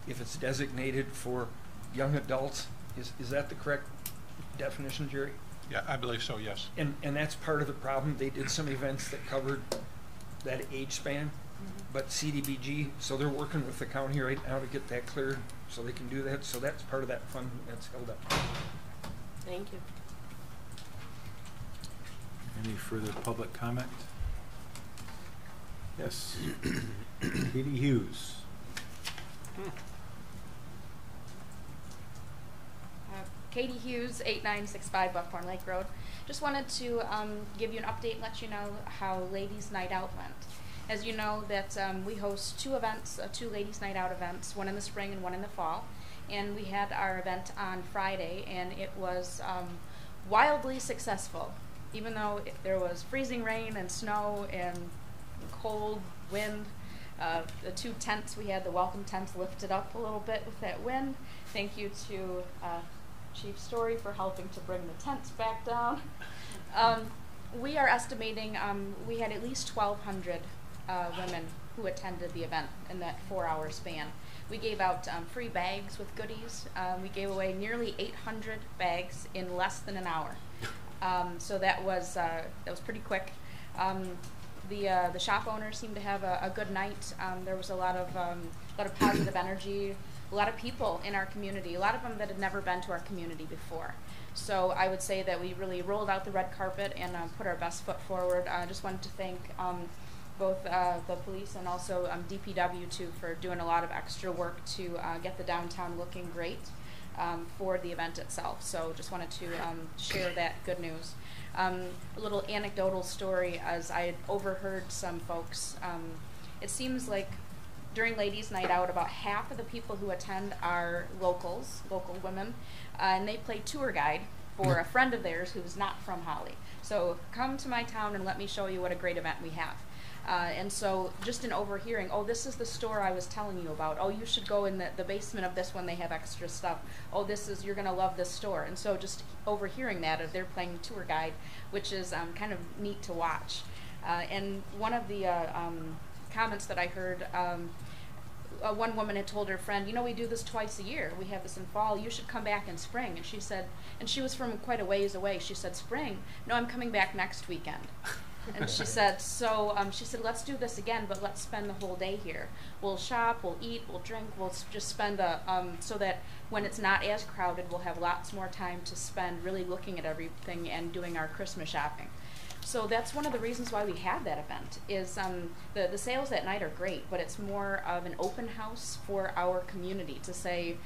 if it's designated for young adults. Is that the correct definition, Jerry? Yeah, I believe so, yes. And that's part of the problem. They did some events that covered that age span, but CDBG, so they're working with the county right now to get that cleared so they can do that. So that's part of that fund that's held up. Thank you. Any further public comment? Yes. Katie Hughes. Katie Hughes, 8965 Buckhorn Lake Road. Just wanted to give you an update and let you know how Ladies Night Out went. As you know, that we host two events, two Ladies Night Out events, one in the spring and one in the fall. And we had our event on Friday, and it was wildly successful. Even though there was freezing rain and snow and cold wind, the two tents we had, the welcome tents, lifted up a little bit with that wind. Thank you to Chief Story for helping to bring the tents back down. We are estimating we had at least 1,200 women who attended the event in that 4-hour span. We gave out free bags with goodies. We gave away nearly 800 bags in less than an hour. So that was pretty quick. The shop owners seemed to have a good night. There was a lot of positive energy, a lot of people in our community, a lot of them that had never been to our community before. So I would say that we really rolled out the red carpet and put our best foot forward. I just wanted to thank both the police and also DPW too for doing a lot of extra work to get the downtown looking great for the event itself. So just wanted to share that good news. A little anecdotal story, as I had overheard some folks. It seems like during Ladies' Night Out, about half of the people who attend are local women, and they play tour guide for a friend of theirs who's not from Holly. So come to my town and let me show you what a great event we have. And so just in overhearing, oh, this is the store I was telling you about. Oh, you should go in the basement of this one, they have extra stuff. Oh, you're going to love this store. And so just overhearing that, they're playing tour guide, which is kind of neat to watch. And one of the comments that I heard, one woman had told her friend, we do this twice a year. We have this in fall. You should come back in spring. And she said, and she was from quite a ways away. She said, spring? No, I'm coming back next weekend. And she said, let's do this again, but let's spend the whole day here. We'll shop, we'll eat, we'll drink, we'll just spend so that when it's not as crowded, we'll have lots more time to spend really looking at everything and doing our Christmas shopping. So that's one of the reasons why we have that event, is the sales that night are great, but it's more of an open house for our community to say,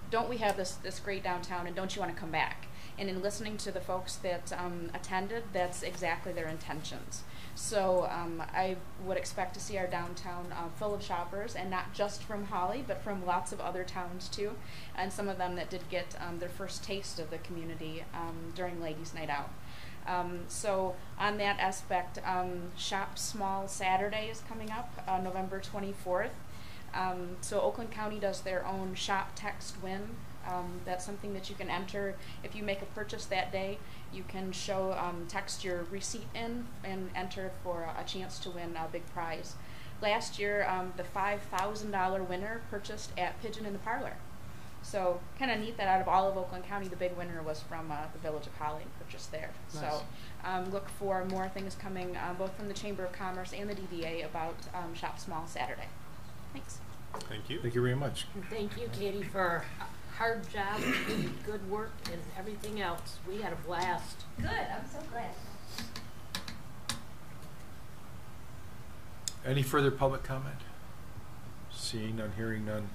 don't we have this great downtown, and don't you want to come back? And in listening to the folks that attended, that's exactly their intentions. So I would expect to see our downtown full of shoppers, and not just from Holly, but from lots of other towns too, and some of them that did get their first taste of the community during Ladies' Night Out. So on that aspect, Shop Small Saturday is coming up, November 24th. So Oakland County does their own Shop Text Win. That's something that you can enter. If you make a purchase that day, you can text your receipt in and enter for a chance to win a big prize. Last year, the $5,000 winner purchased at Pigeon in the Parlor. So kind of neat that out of all of Oakland County, the big winner was from the Village of Holly and purchased there. Nice. So look for more things coming both from the Chamber of Commerce and the DDA about Shop Small Saturday. Thanks. Thank you. Thank you very much. And thank you, Katie, for a hard job, good work, and everything else. We had a blast. Good, I'm so glad. Any further public comment? Seeing none, hearing none.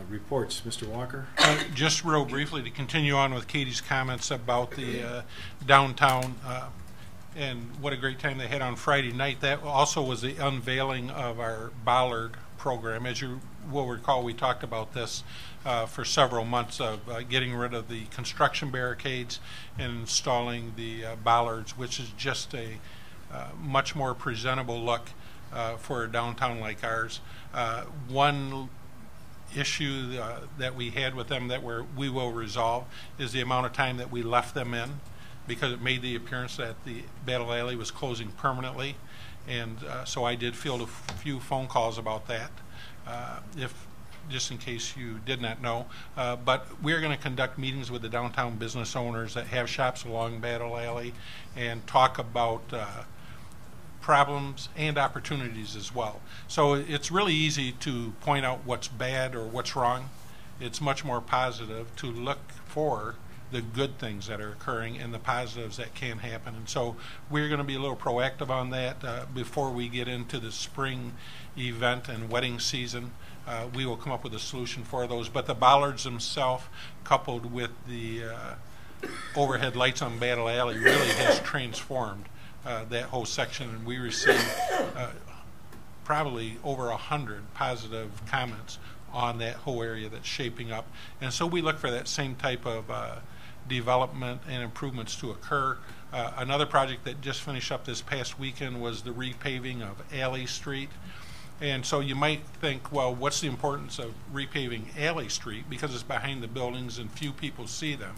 Reports, Mr. Walker. Just real briefly to continue on with Katie's comments about the downtown and what a great time they had on Friday night. That also was the unveiling of our bollard program. As you will recall, we talked about this for several months of getting rid of the construction barricades and installing the bollards, which is just a much more presentable look for a downtown like ours. One issue that we had with them that we will resolve is the amount of time that we left them in, because it made the appearance that the Battle Alley was closing permanently, and so I did field a few phone calls about that, just in case you did not know. But we're going to conduct meetings with the downtown business owners that have shops along Battle Alley and talk about problems and opportunities as well. So it's really easy to point out what's bad or what's wrong. It's much more positive to look for the good things that are occurring and the positives that can happen. And so we're going to be a little proactive on that before we get into the spring event and wedding season. We will come up with a solution for those. But the bollards themselves, coupled with the overhead lights on Battle Alley, really has transformed that whole section, and we received probably over 100 positive comments on that whole area that's shaping up. And so we look for that same type of development and improvements to occur. Another project that just finished up this past weekend was the repaving of Alley Street. And so you might think, well, what's the importance of repaving Alley Street? Because it's behind the buildings and few people see them.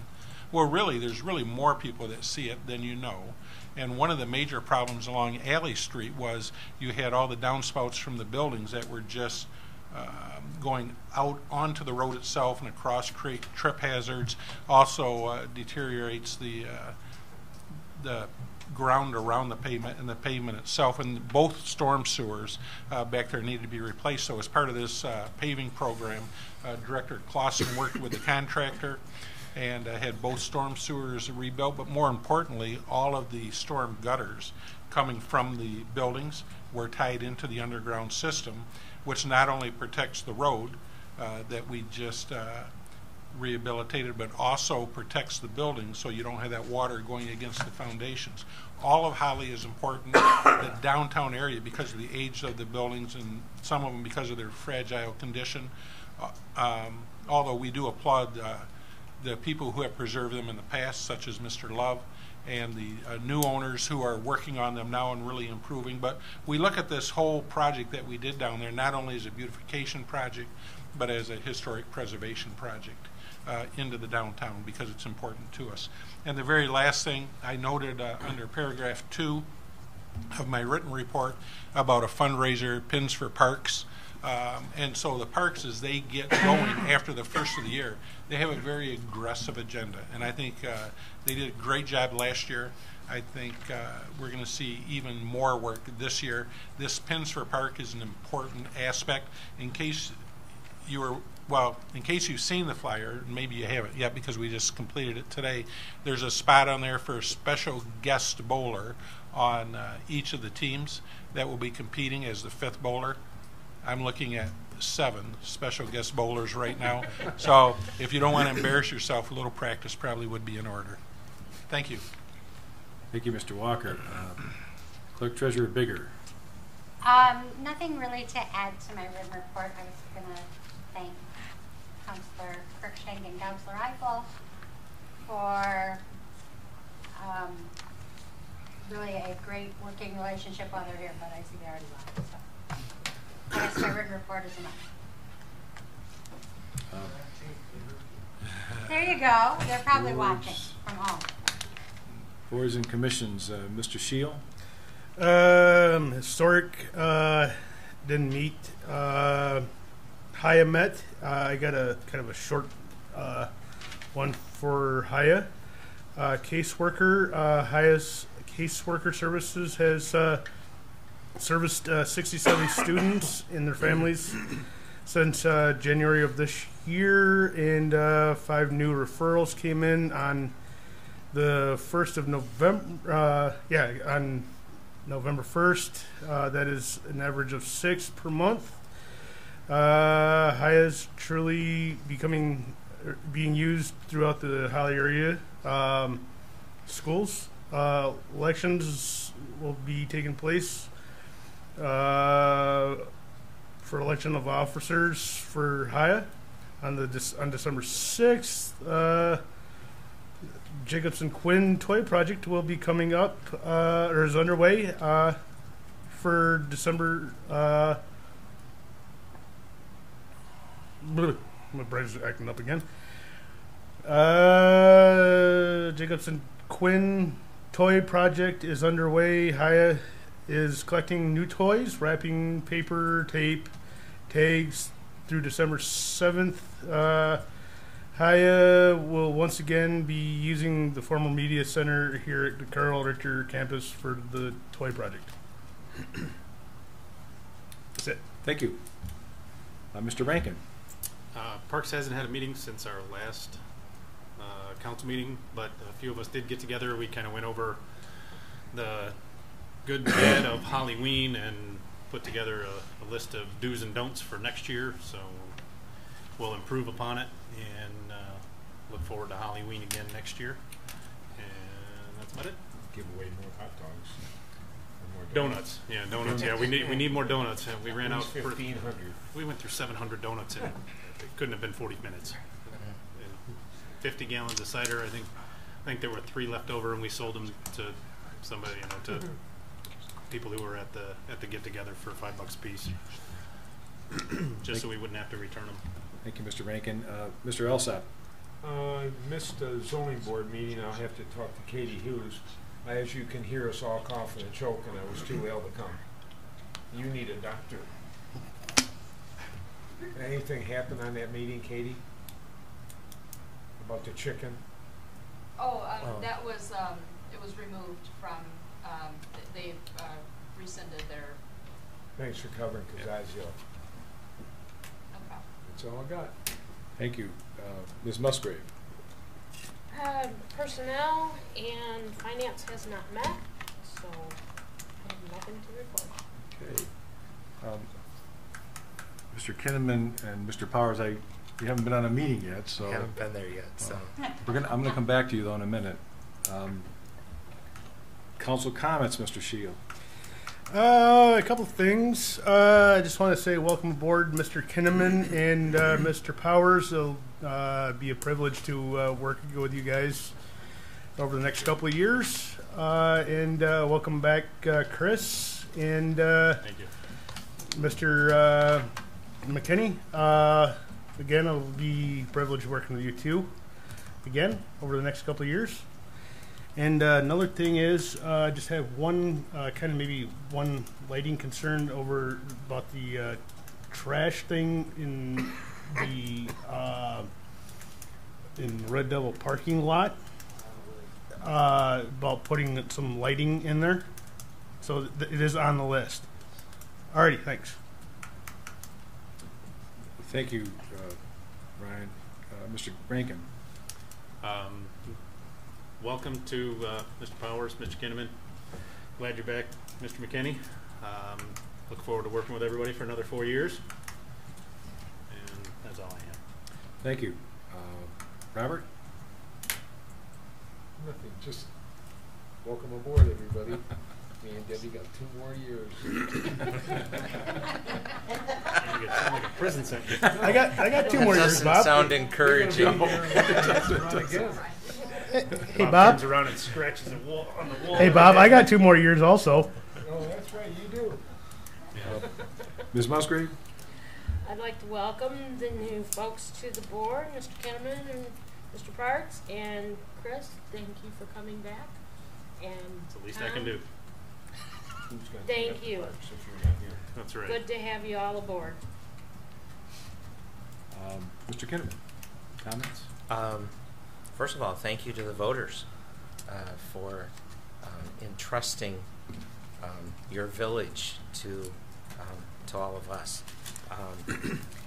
Well, really, there's really more people that see it than you know. And one of the major problems along Alley Street was you had all the downspouts from the buildings that were just going out onto the road itself and across, create trip hazards. Also deteriorates the ground around the pavement and the pavement itself. And both storm sewers back there needed to be replaced. So as part of this paving program, Director Clausen worked with the contractor and had both storm sewers rebuilt, but more importantly, all of the storm gutters coming from the buildings were tied into the underground system, which not only protects the road that we just rehabilitated, but also protects the buildings so you don't have that water going against the foundations. All of Holly is important. The downtown area, because of the age of the buildings and some of them because of their fragile condition, although we do applaud the people who have preserved them in the past, such as Mr. Love, and the new owners who are working on them now and really improving. But we look at this whole project that we did down there not only as a beautification project, but as a historic preservation project into the downtown, because it's important to us. And the very last thing I noted under paragraph 2 of my written report about a fundraiser, Pins for Parks. And so the parks, as they get going after the first of the year, they have a very aggressive agenda. And I think they did a great job last year. I think we're going to see even more work this year. This Pins for Park is an important aspect. In case you were, well, in case you've seen the flyer, maybe you haven't yet because we just completed it today, there's a spot on there for a special guest bowler on each of the teams that will be competing as the 5th bowler. I'm looking at 7 special guest bowlers right now. So if you don't want to embarrass yourself, a little practice probably would be in order. Thank you. Thank you, Mr. Walker. Clerk Treasurer Bigger. Nothing really to add to my written report. I was going to thank Councilor Kirkshank and Councilor Eichel for really a great working relationship while they're here, but I see they already left. So. I guess my written report is enough. There you go. They're probably watching from home. Boards and commissions, Mr. Shield. Historic didn't meet. Haya met. I got a kind of a short one for Haya. Caseworker, Haya's caseworker services has serviced 67 students and their families since January of this year, and 5 new referrals came in on the 1st of November. On November 1st. That is an average of 6 per month. Haya is truly being used throughout the Holly area. Schools, elections will be taking place for election of officers for Haya on December 6th. Jacobson Quinn Toy Project will be coming up or is underway for December. My brain's acting up again. Jacobson Quinn Toy Project is underway. Haya is collecting new toys, wrapping paper, tape, tags through December 7th. Haya will once again be using the former media center here at the Carl Richter campus for the toy project. That's it. Thank you. Mr. Rankin. Parks hasn't had a meeting since our last council meeting, but a few of us did get together. We kind of went over the good and bad of Halloween and put together a list of do's and don'ts for next year. So we'll improve upon it and look forward to Halloween again next year. And that's about it. Give away more hot dogs. More donuts. Yeah, donuts. Yeah, we need more donuts. We ran out. 1,500. We went through 700 donuts and it couldn't have been 40 minutes. 50 gallons of cider. I think there were 3 left over, and we sold them to somebody, to people who were at the get together for $5 a piece, just so we wouldn't have to return them. Thank you, Mr. Rankin. Mr. Elsop. Missed the zoning board meeting. I'll have to talk to Katie Hughes. As you can hear us all coughing and choking, I was too ill to come. You need a doctor. Anything happen on that meeting, Katie? About the chicken? That was, it was removed from, they've rescinded their. Thanks for covering, because I was ill. No problem. That's all I got. Thank you. Ms. Musgrave. Personnel and finance has not met, so I have nothing to report. Okay. Mr. Kinnaman and Mr. Powers, you haven't been on a meeting yet, so. I haven't been there yet, so. I'm gonna come back to you though in a minute. Council comments, Mr. Shield. A couple things. I just want to say welcome aboard, Mr. Kinnaman and Mr. Powers. It'll be a privilege to work with you guys over the next couple of years. And welcome back, Chris and Thank you. Mr. McKinney. Again, it'll be a privilege working with you too. Again, over the next couple of years. And another thing is, I just have one kind of maybe one lighting concern over about the trash thing in the Red Devil parking lot. About putting some lighting in there, so it is on the list. Alrighty, thanks. Thank you, Ryan. Mr. Rankin. Welcome to Mr. Powers, Mr. Kinnaman. Glad you're back, Mr. McKinney. Look forward to working with everybody for another 4 years. And that's all I have. Thank you. Robert? Nothing, just welcome aboard, everybody. Me and Debbie got 2 more years. You sound like a prison sentence. I got 2 more years, Bob. Doesn't sound encouraging. Hey, Bob. Turns around and scratches on the wall. Hey, Bob, I got 2 more years also. Oh, that's right, you do. Ms. Musgrave? I'd like to welcome the new folks to the board, Mr. Kinnaman and Mr. Parks, and Chris, thank you for coming back. And It's the least I can do. Thank you. That's right. Good to have you all aboard. Mr. Kinnaman, comments? First of all, thank you to the voters for entrusting your village to all of us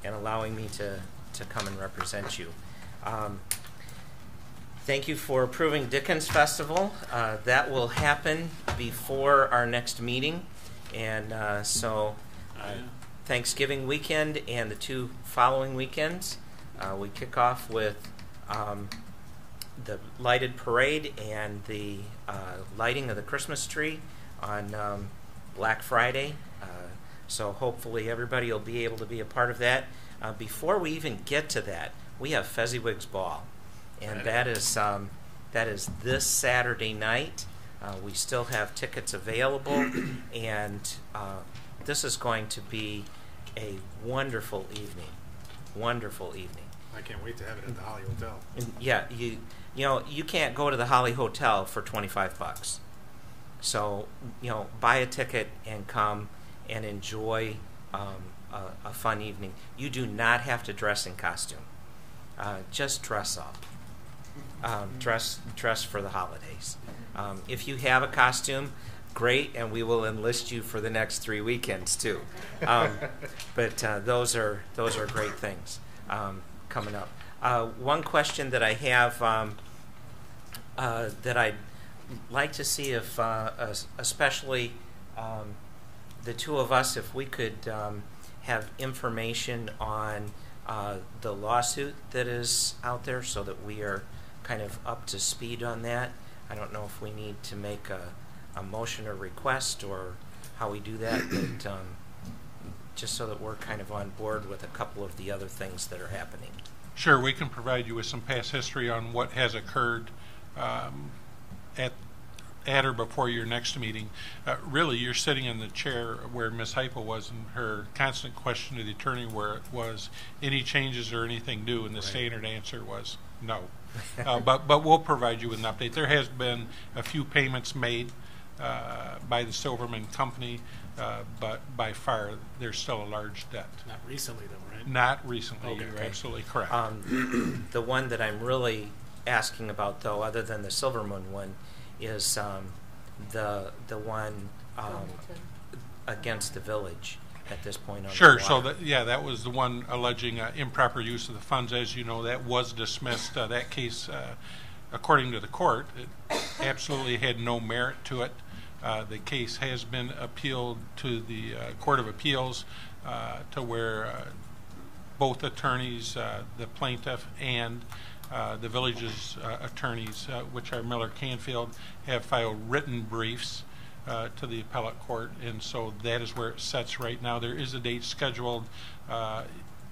and allowing me to come and represent you. Thank you for approving Dickens Festival. That will happen before our next meeting, and Thanksgiving weekend and the 2 following weekends, we kick off with the lighted parade and the lighting of the Christmas tree on Black Friday. So hopefully everybody will be able to be a part of that. Before we even get to that, we have Fezziwig's Ball, and that is this Saturday night. We still have tickets available, and this is going to be a wonderful evening. Wonderful evening. I can't wait to have it at the Holly Hotel. And yeah, you can't go to the Holly Hotel for $25. So buy a ticket and come and enjoy a fun evening. You do not have to dress in costume. Just dress up. Dress for the holidays. If you have a costume, great, and we will enlist you for the next 3 weekends too. But those are great things coming up. One question that I have that I'd like to see if, especially the 2 of us, if we could have information on the lawsuit that is out there, so that we are kind of up to speed on that. I don't know if we need to make a motion or request or how we do that, but just so that we're kind of on board with a couple of the other things that are happening. Sure, we can provide you with some past history on what has occurred at or before your next meeting. Really, you're sitting in the chair where Ms. Hypa was, and her constant question to the attorney where it was any changes or anything new, and the standard answer was No. But we'll provide you with an update. There has been a few payments made by the Silverman Company, but by far there's still a large debt. Not recently, though, right? Not recently. Okay. You're absolutely correct. The one that I'm really asking about, though, other than the Silverman one, is the one against the village at this point on Sure. the So water. that was the one alleging improper use of the funds. As you know, that was dismissed. That case, according to the court, it absolutely had no merit to it. The case has been appealed to the Court of Appeals, to where both attorneys, the plaintiff and the village's attorneys, which are Miller Canfield, have filed written briefs to the appellate court, and so that is where it sets right now. There is a date scheduled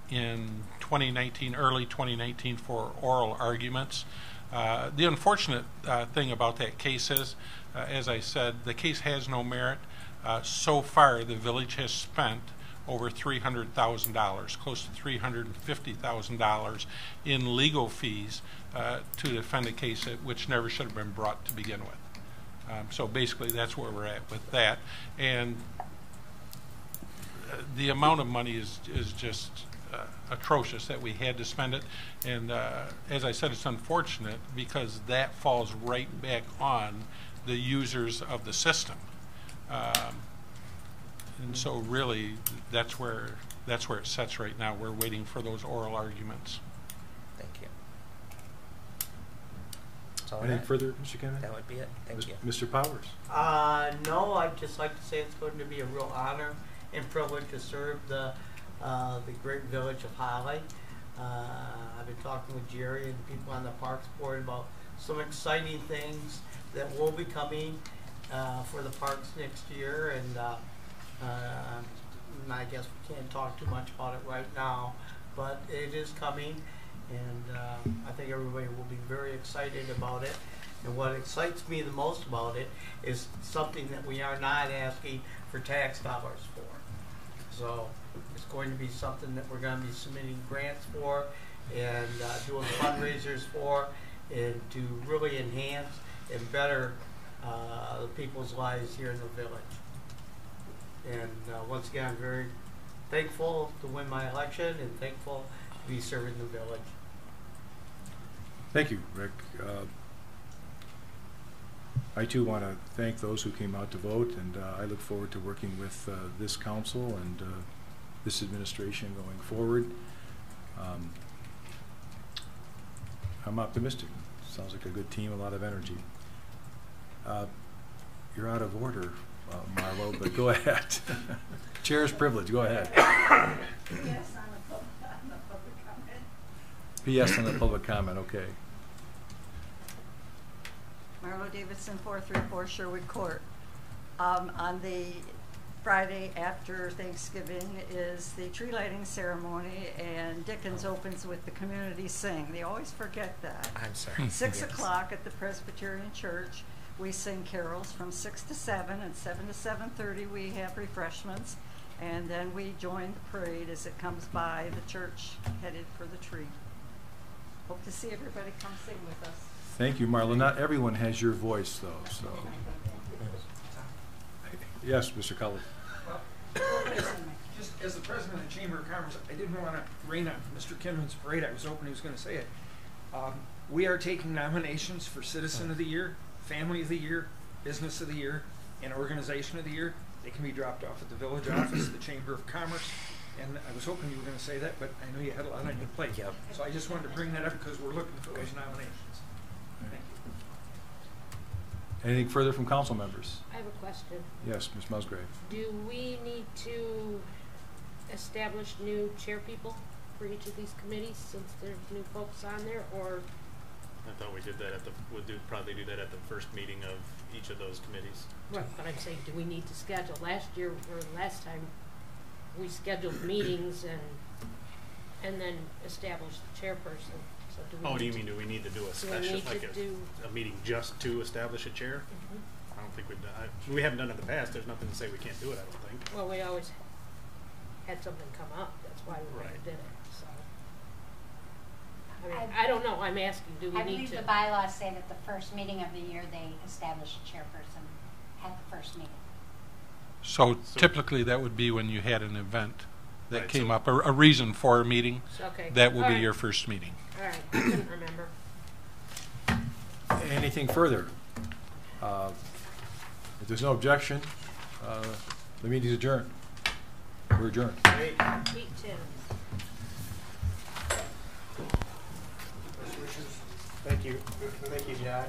in 2019, early 2019, for oral arguments. The unfortunate thing about that case is, as I said, the case has no merit. So far, the village has spent over $300,000, close to $350,000 in legal fees to defend a case which never should have been brought to begin with. So basically, that's where we're at with that. And the amount of money is just atrocious that we had to spend it. And as I said, it's unfortunate because that falls right back on the users of the system. And so really, that's where it sets right now. We're waiting for those oral arguments. Thank you. That's all I Anything had. further, Mr. Kennedy? That would be it. Thank you. Mr. Powers? No, I'd just like to say it's going to be a real honor and privilege to serve the great village of Holly. I've been talking with Jerry and people on the Parks Board about some exciting things that will be coming for the parks next year, and I guess we can't talk too much about it right now, but it is coming, and I think everybody will be very excited about it. And what excites me the most about it is something that we are not asking for tax dollars for. So it's going to be something that we're going to be submitting grants for and doing fundraisers for, and to really enhance and better the people's lives here in the village. And once again, I'm very thankful to win my election and thankful to be serving the village. Thank you, Rick. I too want to thank those who came out to vote, and I look forward to working with this council and this administration going forward. I'm optimistic. Sounds like a good team, a lot of energy. You're out of order, Marlo, but go ahead. Chair's privilege, go ahead. Yes, on the public comment. PS on the public comment, okay. Marlo Davidson, 434 Sherwood Court. On the Friday after Thanksgiving is the tree lighting ceremony, and Dickens opens with the community sing. They always forget that. I'm sorry. 6 Yes. o'clock at the Presbyterian Church. We sing carols from 6 to 7, and 7 to 7:30 we have refreshments, and then we join the parade as it comes by the church headed for the tree. Hope to see everybody come sing with us. Thank you, Marlo. Not everyone has your voice, though, so. Yes, Mr. Cully. Just as the president of the Chamber of Commerce, I didn't want to rain on Mr. Kinman's parade. I was hoping he was going to say it. We are taking nominations for Citizen of the Year, Family of the Year, Business of the Year, and Organization of the Year. They can be dropped off at the village office, the Chamber of Commerce. And I was hoping you were going to say that, but I know you had a lot on your plate. Yep. So I just wanted to bring that up because we're looking for those nominations. Thank you. Anything further from council members? I have a question. Yes, Ms. Musgrave. Do we need to establish new chair people for each of these committees since there's new folks on there, or? I thought we did that probably do that at the first meeting of each of those committees. Right, but I'm saying, do we need to schedule? Last year, or last time, we scheduled meetings and then established the chairperson. So Do you mean do we need to do a special, a meeting just to establish a chair? I don't think we've done. We haven't done it in the past. There's nothing to say we can't do it. I don't think. Well, we always had something come up. That's why we did it. So I mean, I don't know, I'm asking, do we I need believe to? the bylaws say that the first meeting of the year, they establish a chairperson at the first meeting. So typically, that would be when you had an event that Right, came so- up, a reason for a meeting. Okay. That will All be right. your first meeting. All right, I couldn't remember. Anything further? If there's no objection, the meeting is adjourned. We're adjourned. 8:10. Thank you. Thank you, Jack.